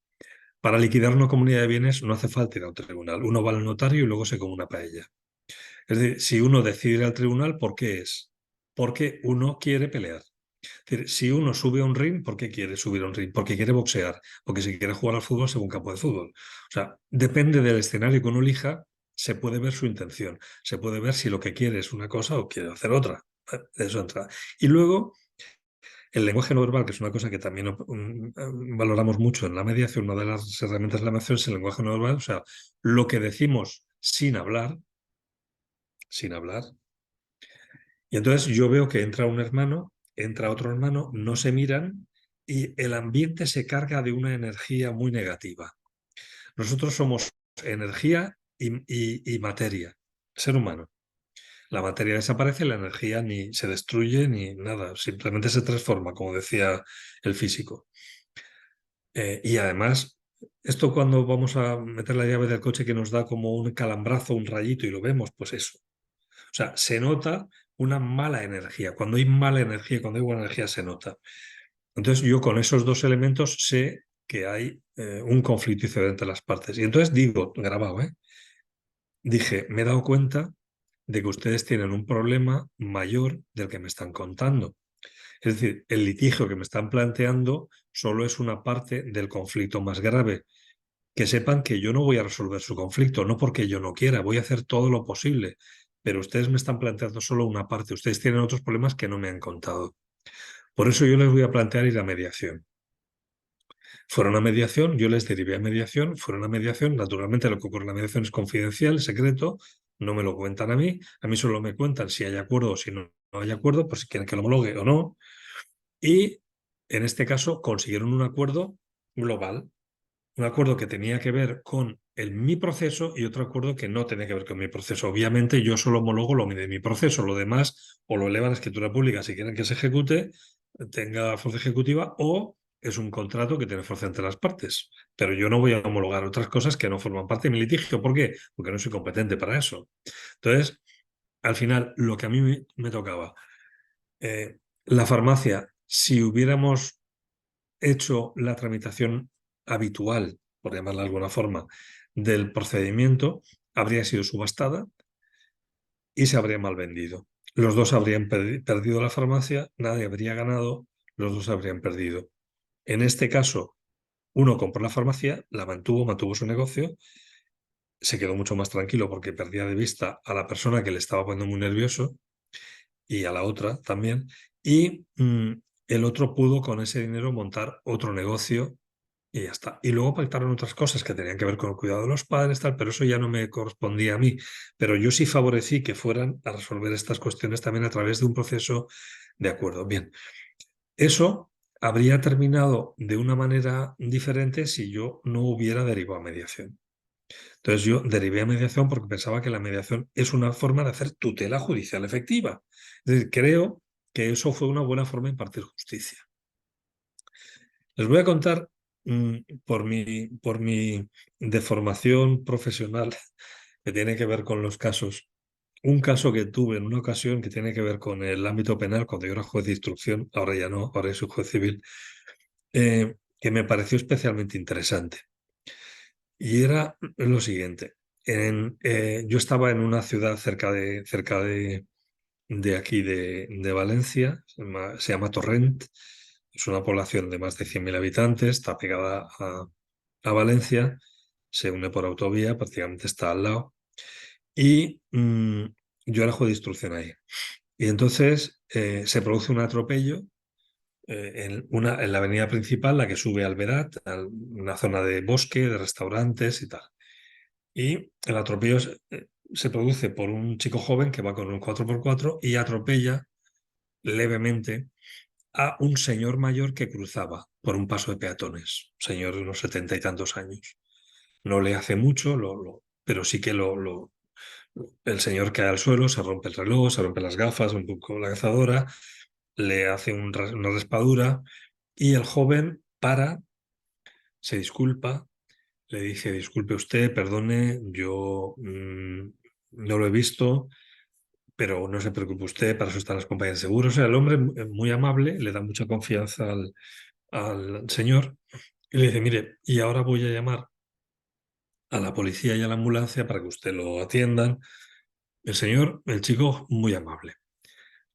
Para liquidar una comunidad de bienes no hace falta ir a un tribunal. Uno va al notario y luego se come una paella. Es decir, si uno decide ir al tribunal, ¿por qué es? Porque uno quiere pelear. Es decir, si uno sube a un ring, ¿por qué quiere subir a un ring? Porque quiere boxear, porque si quiere jugar al fútbol, según campo de fútbol. O sea, depende del escenario que uno elija, se puede ver su intención, se puede ver si lo que quiere es una cosa o quiere hacer otra. Eso entra. Y luego, El lenguaje no verbal, que es una cosa que también valoramos mucho en la mediación, una de las herramientas de la mediación es el lenguaje no verbal, o sea, lo que decimos sin hablar, sin hablar. Y entonces yo veo que entra un hermano, entra otro hermano, no se miran y el ambiente se carga de una energía muy negativa. Nosotros somos energía y materia, ser humano. La materia desaparece, la energía ni se destruye ni nada, simplemente se transforma, como decía el físico. Y además, esto cuando vamos a meter la llave del coche que nos da como un calambrazo, un rayito y lo vemos, pues eso. O sea, se nota una mala energía. Cuando hay mala energía, cuando hay buena energía, se nota. Entonces yo con esos dos elementos sé que hay un conflicto entre las partes. Y entonces digo, grabado, dije, me he dado cuenta de que ustedes tienen un problema mayor del que me están contando. Es decir, el litigio que me están planteando solo es una parte del conflicto más grave. Que sepan que yo no voy a resolver su conflicto, no porque yo no quiera, voy a hacer todo lo posible, pero ustedes me están planteando solo una parte, ustedes tienen otros problemas que no me han contado. Por eso yo les voy a plantear ir a mediación. Fueron a mediación, yo les derivé a mediación, fueron a mediación, naturalmente lo que ocurre en la mediación es confidencial, secreto, no me lo cuentan a mí solo me cuentan si hay acuerdo o si no hay acuerdo, pues si quieren que lo homologue o no, y en este caso consiguieron un acuerdo global, un acuerdo que tenía que ver con mi proceso y otro acuerdo que no tenía que ver con mi proceso. Obviamente yo solo homologo lo de mi proceso, lo demás o lo elevan a escritura pública si quieren que se ejecute, tenga fuerza ejecutiva o es un contrato que tiene fuerza entre las partes. Pero yo no voy a homologar otras cosas que no forman parte de mi litigio. ¿Por qué? Porque no soy competente para eso. Entonces, al final, lo que a mí me tocaba, la farmacia, si hubiéramos hecho la tramitación habitual, por llamarla de alguna forma, del procedimiento, habría sido subastada y se habría mal vendido. Los dos habrían perdido la farmacia, nadie habría ganado, los dos habrían perdido. En este caso, uno compró la farmacia, la mantuvo su negocio, se quedó mucho más tranquilo porque perdía de vista a la persona que le estaba poniendo muy nervioso y a la otra también, y el otro pudo con ese dinero montar otro negocio y ya está. Y luego pactaron otras cosas que tenían que ver con el cuidado de los padres, tal, pero eso ya no me correspondía a mí. Pero yo sí favorecí que fueran a resolver estas cuestiones también a través de un proceso de acuerdo. Bien, eso habría terminado de una manera diferente si yo no hubiera derivado a mediación. Entonces yo derivé a mediación porque pensaba que la mediación es una forma de hacer tutela judicial efectiva. Es decir, creo que eso fue una buena forma de impartir justicia. Les voy a contar mm, por mi deformación profesional que tiene que ver con los casos. Un caso que tuve en una ocasión que tiene que ver con el ámbito penal cuando yo era juez de instrucción, ahora ya no, ahora soy juez civil, que me pareció especialmente interesante. Y era lo siguiente. Yo estaba en una ciudad cerca de aquí, de Valencia, se llama Torrent, es una población de más de 100.000 habitantes, está pegada a Valencia, se une por autovía, prácticamente está al lado, y yo era juez de instrucción ahí. Y entonces se produce un atropello en la avenida principal, la que sube al Verat, a una zona de bosque, de restaurantes y tal. Y el atropello se produce por un chico joven que va con un 4x4 y atropella levemente a un señor mayor que cruzaba por un paso de peatones, un señor de unos 70 y tantos años. No le hace mucho, pero sí que el señor cae al suelo, se rompe el reloj, se rompe las gafas, un poco la cazadora, le hace una raspadura y el joven para, se disculpa, le dice, disculpe usted, perdone, yo no lo he visto, pero no se preocupe usted, para eso están las compañías de seguros. O sea, el hombre muy amable, le da mucha confianza al señor y le dice, mire, y ahora voy a llamar a la policía y a la ambulancia para que usted lo atiendan. El señor, el chico, muy amable.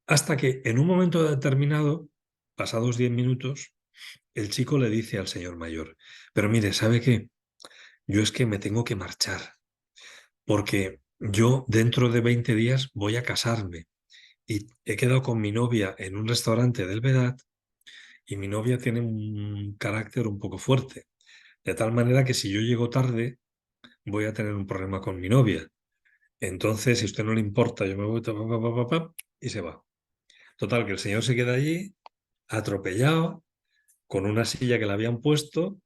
Hasta que en un momento determinado, pasados 10 minutos, el chico le dice al señor mayor, pero mire, ¿sabe qué? Yo es que me tengo que marchar, porque yo dentro de 20 días voy a casarme y he quedado con mi novia en un restaurante del Vedat y mi novia tiene un carácter un poco fuerte, de tal manera que si yo llego tarde voy a tener un problema con mi novia. Entonces, si a usted no le importa, yo me voy y se va. Total, que el señor se queda allí atropellado con una silla que le habían puesto,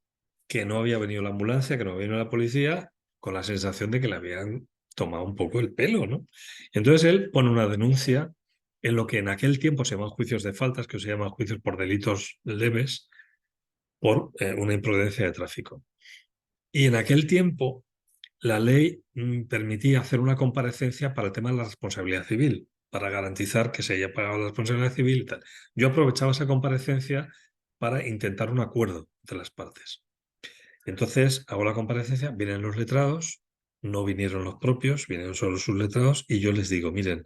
que no había venido la ambulancia, que no había venido la policía, con la sensación de que le habían tomado un poco el pelo, ¿no? Entonces él pone una denuncia en lo que en aquel tiempo se llaman juicios de faltas, que se llaman juicios por delitos leves, por una imprudencia de tráfico. Y en aquel tiempo la ley permitía hacer una comparecencia para el tema de la responsabilidad civil, para garantizar que se haya pagado la responsabilidad civil y tal. Yo aprovechaba esa comparecencia para intentar un acuerdo entre las partes. Entonces hago la comparecencia, vienen los letrados, no vinieron los propios, vinieron solo sus letrados y yo les digo, miren,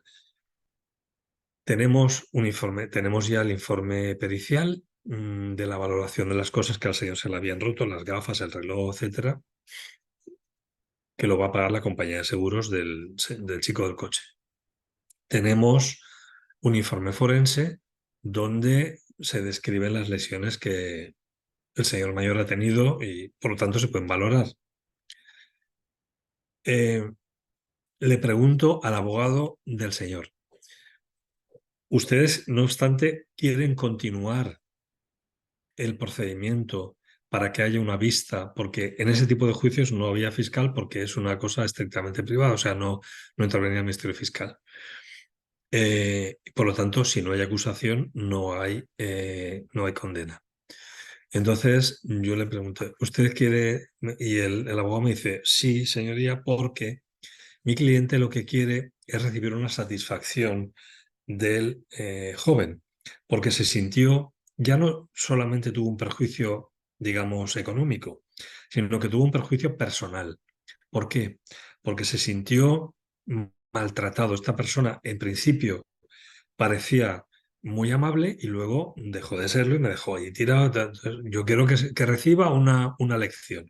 tenemos un informe, tenemos ya el informe pericial de la valoración de las cosas que al señor se le habían roto, las gafas, el reloj, etcétera, que lo va a pagar la compañía de seguros del chico del coche. Tenemos un informe forense donde se describen las lesiones que el señor mayor ha tenido y por lo tanto se pueden valorar. Le pregunto al abogado del señor, ¿ustedes, no obstante, quieren continuar el procedimiento para que haya una vista? Porque en ese tipo de juicios no había fiscal porque es una cosa estrictamente privada, o sea, no intervenía el Ministerio Fiscal. Por lo tanto, si no hay acusación, no hay condena. Entonces yo le pregunté, ¿usted quiere? Y el abogado me dice, sí, señoría, porque mi cliente lo que quiere es recibir una satisfacción del joven, porque se sintió, ya no solamente tuvo un perjuicio, digamos, económico, sino que tuvo un perjuicio personal. ¿Por qué? Porque se sintió maltratado. Esta persona, en principio, parecía muy amable y luego dejó de serlo y me dejó ahí tirado. Entonces, yo quiero que reciba una lección.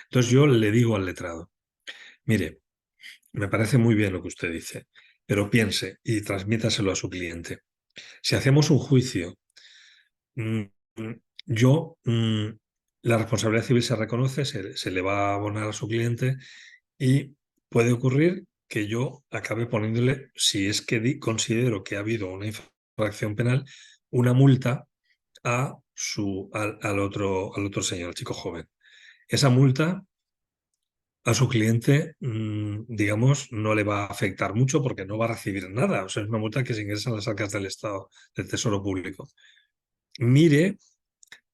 Entonces yo le digo al letrado, mire, me parece muy bien lo que usted dice, pero piense y transmítaselo a su cliente. Si hacemos un juicio, mm, mm, yo, la responsabilidad civil se reconoce, se le va a abonar a su cliente y puede ocurrir que yo acabe poniéndole, si es que considero que ha habido una infracción penal, una multa al otro señor, al chico joven. Esa multa a su cliente, digamos, no le va a afectar mucho porque no va a recibir nada. O sea, es una multa que se ingresa en las arcas del Estado, del Tesoro Público. Mire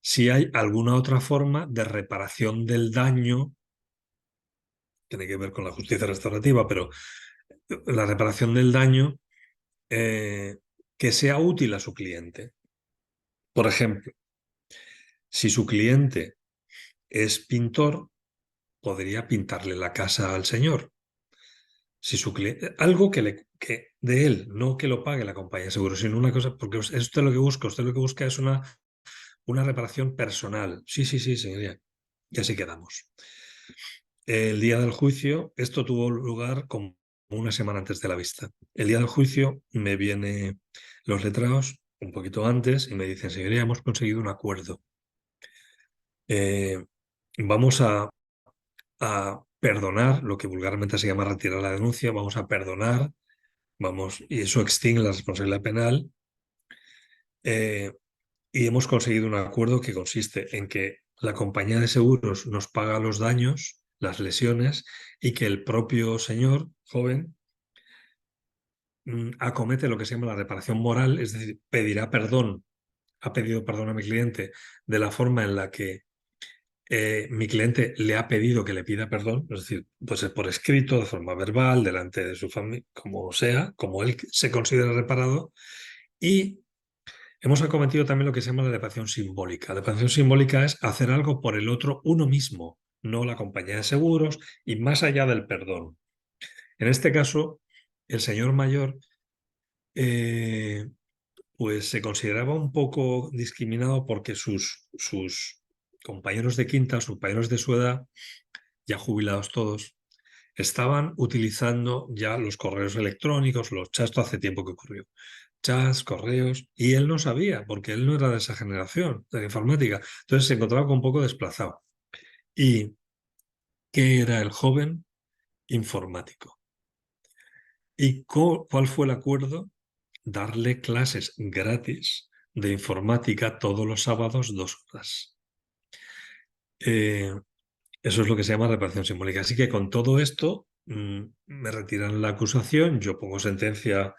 si hay alguna otra forma de reparación del daño, tiene que ver con la justicia restaurativa, pero la reparación del daño que sea útil a su cliente. Por ejemplo, si su cliente es pintor, podría pintarle la casa al señor. Si su cliente, algo que de él, no que lo pague la compañía de seguros, sino una cosa, porque es usted lo que busca, usted lo que busca es una reparación personal. Sí, sí, sí, señoría. Y así quedamos. El día del juicio, esto tuvo lugar como una semana antes de la vista. El día del juicio me vienen los letrados un poquito antes y me dicen, señoría, hemos conseguido un acuerdo. Eh, vamos a perdonar, lo que vulgarmente se llama retirar la denuncia, vamos a perdonar, y eso extingue la responsabilidad penal. Y hemos conseguido un acuerdo que consiste en que la compañía de seguros nos paga los daños, las lesiones, y que el propio señor joven acomete lo que se llama la reparación moral, es decir, ha pedido perdón a mi cliente de la forma en la que mi cliente le ha pedido que le pida perdón, es decir, pues por escrito, de forma verbal, delante de su familia, como sea, como él se considera reparado, y hemos acometido también lo que se llama la reparación simbólica. La reparación simbólica es hacer algo por el otro uno mismo, no la compañía de seguros y más allá del perdón. En este caso, el señor mayor pues se consideraba un poco discriminado porque sus compañeros de quinta, sus compañeros de su edad, ya jubilados todos, estaban utilizando ya los correos electrónicos, los chats, hace tiempo que ocurrió. chats, correos, y él no sabía, porque él no era de esa generación de la informática. Entonces se encontraba con un poco desplazado. ¿Y qué era el joven informático? ¿Y cuál fue el acuerdo? Darle clases gratis de informática todos los sábados 2 horas. Eh, Eso es lo que se llama reparación simbólica. Así que con todo esto me retiran la acusación, yo pongo sentencia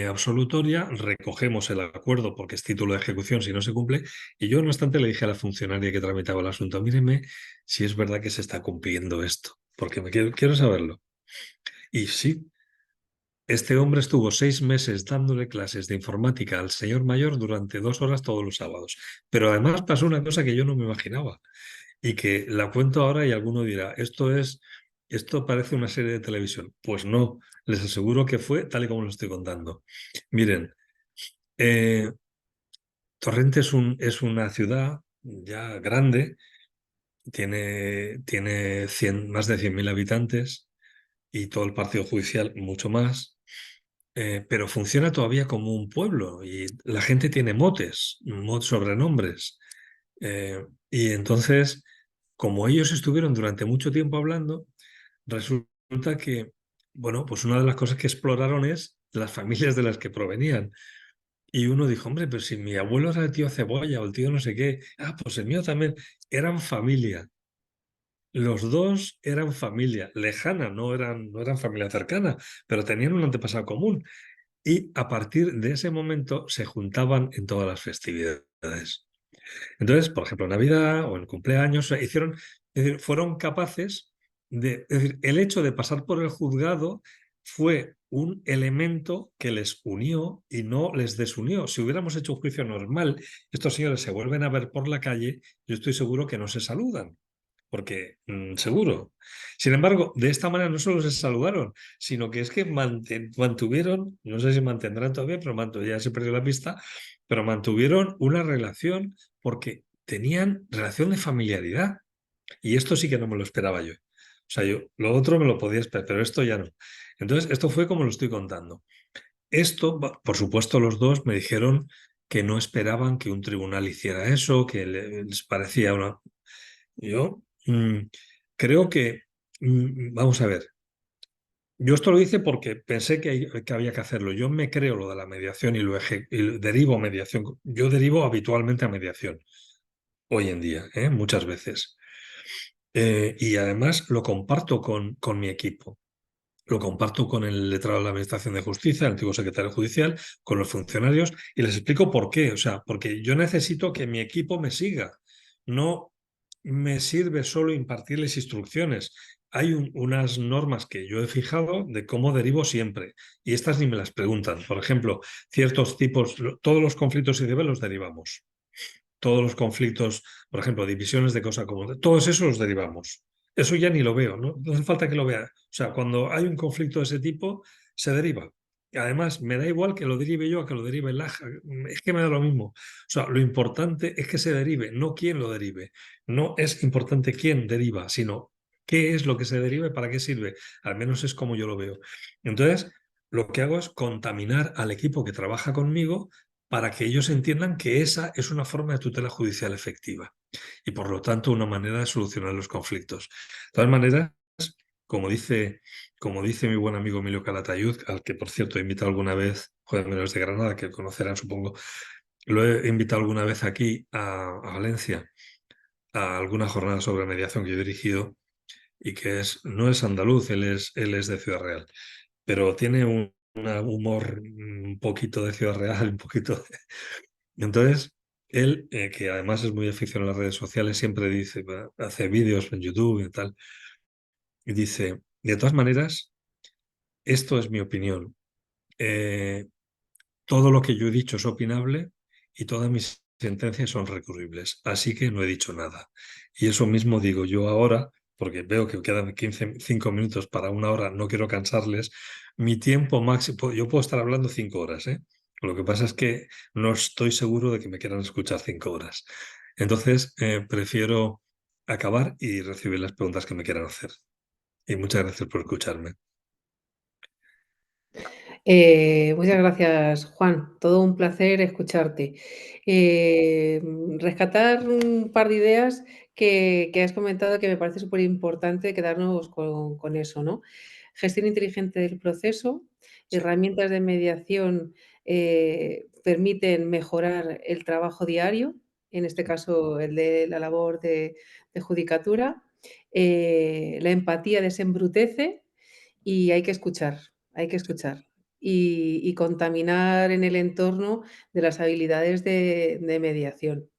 absolutoria, recogemos el acuerdo porque es título de ejecución si no se cumple, y yo no obstante le dije a la funcionaria que tramitaba el asunto, míreme si es verdad que se está cumpliendo esto, porque quiero saberlo. Y sí, este hombre estuvo 6 meses dándole clases de informática al señor mayor durante 2 horas todos los sábados. Pero además pasó una cosa que yo no me imaginaba y que la cuento ahora y alguno dirá, esto parece una serie de televisión. Pues no, les aseguro que fue tal y como lo estoy contando. Miren, eh, Torrente es una ciudad ya grande, tiene más de 100.000 habitantes y todo el partido judicial mucho más. Pero funciona todavía como un pueblo y la gente tiene motes, sobrenombres. Y entonces, como ellos estuvieron durante mucho tiempo hablando, resulta que, bueno, pues una de las cosas que exploraron es las familias de las que provenían. Y uno dijo, hombre, pero si mi abuelo era el tío Cebolla o el tío no sé qué, pues el mío también, eran familia. Los dos eran familia lejana, no eran familia cercana, pero tenían un antepasado común. Y a partir de ese momento se juntaban en todas las festividades. Entonces, por ejemplo, en Navidad o en cumpleaños, es decir, fueron capaces es decir, el hecho de pasar por el juzgado fue un elemento que les unió y no les desunió. Si hubiéramos hecho un juicio normal, estos señores se vuelven a ver por la calle, yo estoy seguro que no se saludan porque seguro. Sin embargo, de esta manera no solo se saludaron, sino que es que mantuvieron, no sé si mantendrán todavía, pero ya se perdió la pista, pero mantuvieron una relación porque tenían relación de familiaridad. Y esto sí que no me lo esperaba yo. O sea, yo lo otro me lo podía esperar, pero esto ya no. Entonces, esto fue como lo estoy contando. Esto, por supuesto, los dos me dijeron que no esperaban que un tribunal hiciera eso, que les parecía una, yo creo que, vamos a ver, yo esto lo hice porque pensé que había que hacerlo. Yo me creo lo de la mediación y derivo a mediación. Yo derivo habitualmente a mediación hoy en día, muchas veces. Y además lo comparto con mi equipo. Lo comparto con el letrado de la Administración de Justicia, el antiguo secretario judicial, con los funcionarios y les explico por qué. O sea, porque yo necesito que mi equipo me siga. No me sirve solo impartirles instrucciones. Hay unas normas que yo he fijado de cómo derivo siempre y estas ni me las preguntan. Por ejemplo, ciertos tipos, todos los conflictos y deberes los derivamos. Todos los conflictos, por ejemplo, divisiones de cosa común, todos esos los derivamos. Eso ya ni lo veo, ¿no? No hace falta que lo vea. O sea, cuando hay un conflicto de ese tipo, se deriva. Y además, me da igual que lo derive yo a que lo derive el AJA. Es que me da lo mismo. O sea, lo importante es que se derive, no quién lo derive. No es importante quién deriva, sino qué es lo que se deriva y para qué sirve. Al menos es como yo lo veo. Entonces, lo que hago es contaminar al equipo que trabaja conmigo para que ellos entiendan que esa es una forma de tutela judicial efectiva y por lo tanto una manera de solucionar los conflictos. De todas maneras, como dice, como dice mi buen amigo Emilio Calatayud, al que por cierto he invitado alguna vez, joder, menos de Granada, que conocerán supongo, lo he invitado alguna vez aquí a Valencia a alguna jornada sobre mediación que yo he dirigido y que no es andaluz, él es de Ciudad Real, pero tiene un humor un poquito de Ciudad Real, un poquito de... Entonces, él, que además es muy aficionado a las redes sociales, siempre dice, hace vídeos en YouTube y tal, y dice, de todas maneras, esto es mi opinión. Eh, Todo lo que yo he dicho es opinable y todas mis sentencias son recurribles, así que no he dicho nada. Y eso mismo digo yo ahora, porque veo que quedan 5 minutos para 1 hora, no quiero cansarles. Mi tiempo máximo, yo puedo estar hablando 5 horas, ¿eh? Lo que pasa es que no estoy seguro de que me quieran escuchar 5 horas. Entonces, prefiero acabar y recibir las preguntas que me quieran hacer. Y muchas gracias por escucharme. Muchas gracias, Juan. Todo un placer escucharte. Rescatar un par de ideas que has comentado que me parece súper importante quedarnos con eso, ¿no? Gestión inteligente del proceso, Sí, herramientas de mediación permiten mejorar el trabajo diario, en este sí, caso el de la labor de judicatura. La empatía desembrutece y hay que escuchar, hay que sí. escuchar y contaminar en el entorno de las habilidades de mediación.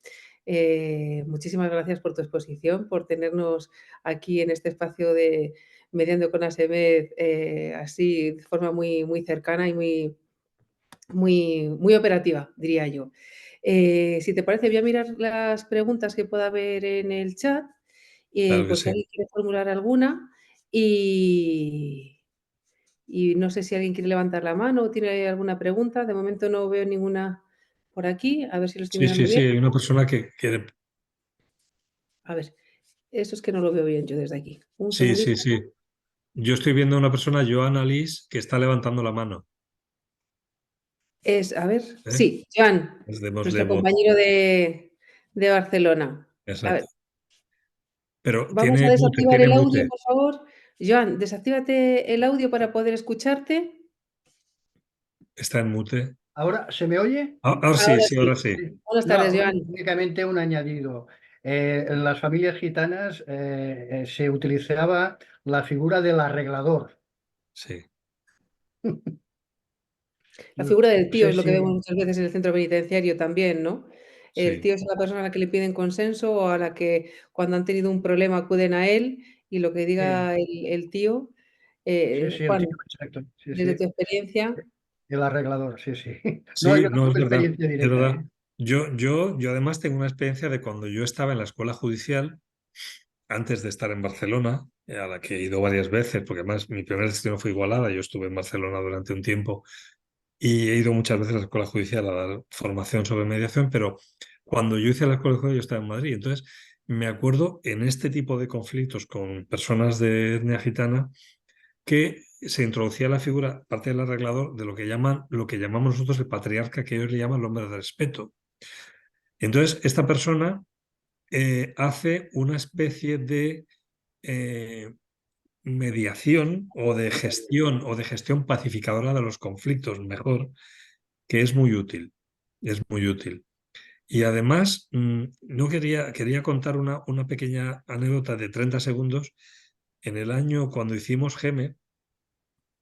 Muchísimas gracias por tu exposición, por tenernos aquí en este espacio de Mediando con ASEMED, así de forma muy, muy cercana y muy operativa, diría yo. Si te parece, voy a mirar las preguntas que pueda haber en el chat, Claro que por si sí. alguien quiere formular alguna y y no sé si alguien quiere levantar la mano o tiene alguna pregunta. De momento no veo ninguna por aquí. A ver si lo estoy Sí, sí, mirando sí, bien. hay una persona que quiere. A ver, eso es que no lo veo bien yo desde aquí. Un Sí, sí, segundito. sí. Yo estoy viendo a una persona, Joana Liz, que está levantando la mano. A ver, ¿Eh? sí, Joan, Es nuestro démosle voz. compañero de Barcelona. A ver, Exacto. Pero vamos a mute, desactivar tiene el audio, mute. por favor. Joan, desactívate el audio para poder escucharte. Está en mute. ¿Ahora se me oye? Ahora sí, Ahora sí, ahora sí. sí. Sí. Buenas tardes, No, Joan. únicamente un añadido. En las familias gitanas se utilizaba la figura del arreglador. Sí, La No figura del tío sé es lo que vemos si... muchas veces en el centro penitenciario también, ¿no? El sí, tío es la persona a la que le piden consenso o a la que cuando han tenido un problema acuden a él y lo que Sí, diga el tío. sí, el Juan, tío, exacto. Sí, desde sí. tu experiencia, El arreglador, sí, sí. No, sí, yo no no es tuve verdad. experiencia Es directa, verdad. ¿eh? Yo además tengo una experiencia de cuando yo estaba en la escuela judicial, antes de estar en Barcelona, a la que he ido varias veces, porque además mi primer destino fue Igualada, yo estuve en Barcelona durante un tiempo y he ido muchas veces a la escuela judicial a dar formación sobre mediación, pero cuando yo hice la escuela judicial yo estaba en Madrid, entonces me acuerdo en este tipo de conflictos con personas de etnia gitana que se introducía la figura, parte del arreglador, de lo que llamamos nosotros el patriarca, que ellos le llaman el hombre de respeto. Entonces, esta persona hace una especie de eh, mediación o de gestión pacificadora de los conflictos, mejor, que es muy útil. Es muy útil. Y además, no quería contar una pequeña anécdota de 30 segundos. En el año cuando hicimos GEME,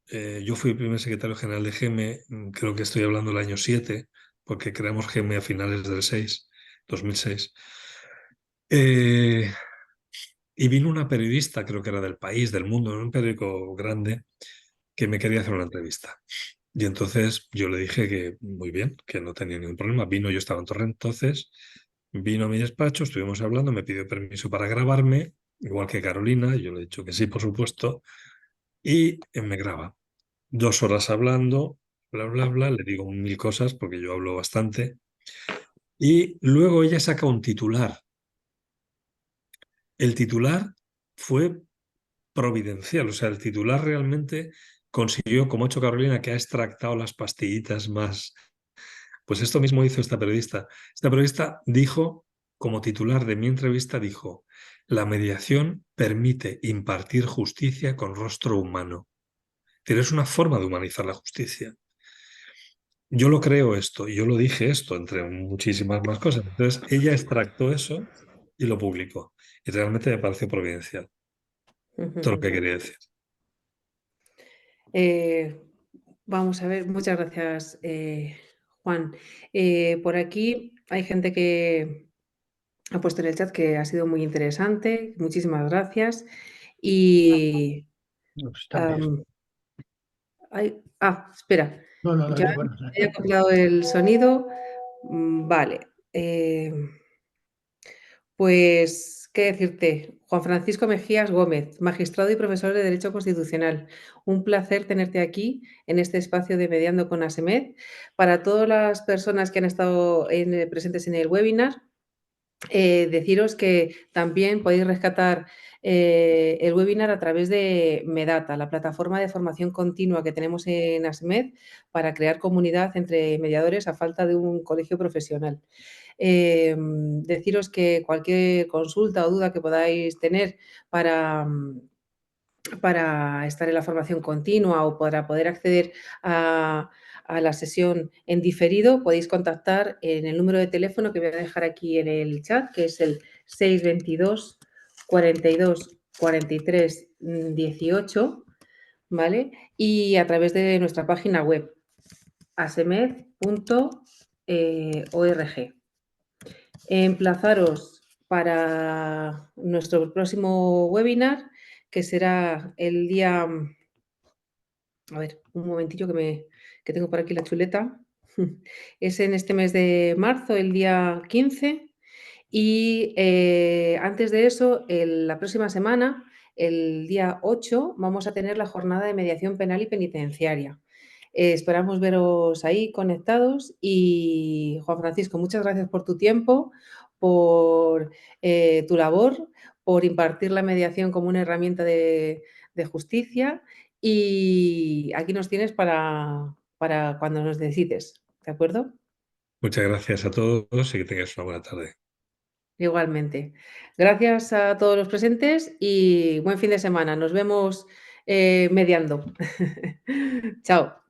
yo fui el primer secretario general de GEME, creo que estoy hablando del año 7, porque creamos GEME a finales del 2006. Eh, y vino una periodista, creo que era del País, del Mundo, en un periódico grande, que me quería hacer una entrevista. Y entonces yo le dije que muy bien, que no tenía ningún problema. Vino, yo estaba en Torrent, entonces vino a mi despacho, estuvimos hablando, me pidió permiso para grabarme, igual que Carolina, yo le he dicho que sí, por supuesto, y me graba. 2 horas hablando, bla, bla, bla, le digo mil cosas porque yo hablo bastante. Y luego ella saca un titular. El titular fue providencial, o sea, el titular realmente consiguió, como ha hecho Carolina, que ha extractado las pastillitas más. Pues esto mismo hizo esta periodista. Esta periodista dijo, como titular de mi entrevista, dijo, la mediación permite impartir justicia con rostro humano. Tienes una forma de humanizar la justicia. Yo lo creo esto, y yo lo dije esto, entre muchísimas más cosas. Entonces, ella extractó eso y lo publicó. Y realmente me pareció providencial. Todo lo que quería decir. Eh, vamos a ver, muchas gracias, Juan. Por aquí hay gente que ha puesto en el chat que ha sido muy interesante. Muchísimas gracias. Y No, está bien. am, espera, No, no, no, ya ya, bueno. he acoplado el sonido. Vale. Pues, ¿qué decirte? Juan Francisco Mejías Gómez, magistrado y profesor de Derecho Constitucional. Un placer tenerte aquí en este espacio de Mediando con ASEMED. Para todas las personas que han estado presentes en el webinar, deciros que también podéis rescatar el webinar a través de Medata, la plataforma de formación continua que tenemos en ASMED para crear comunidad entre mediadores a falta de un colegio profesional. Deciros que cualquier consulta o duda que podáis tener para estar en la formación continua o para poder acceder a la sesión en diferido, podéis contactar en el número de teléfono que voy a dejar aquí en el chat, que es el 622 42 43 18, ¿vale? Y a través de nuestra página web, asemed.org. Emplazaros para nuestro próximo webinar, que será el día, a ver, un momentillo que tengo por aquí la chuleta. Es en este mes de marzo, el día 15. Y antes de eso, la próxima semana, el día 8, vamos a tener la jornada de mediación penal y penitenciaria. Esperamos veros ahí conectados y Juan Francisco, muchas gracias por tu tiempo, por tu labor, por impartir la mediación como una herramienta de justicia y aquí nos tienes para cuando nos necesites, ¿de acuerdo? Muchas gracias a todos y que tengáis una buena tarde. Igualmente. Gracias a todos los presentes y buen fin de semana. Nos vemos mediando. Chao.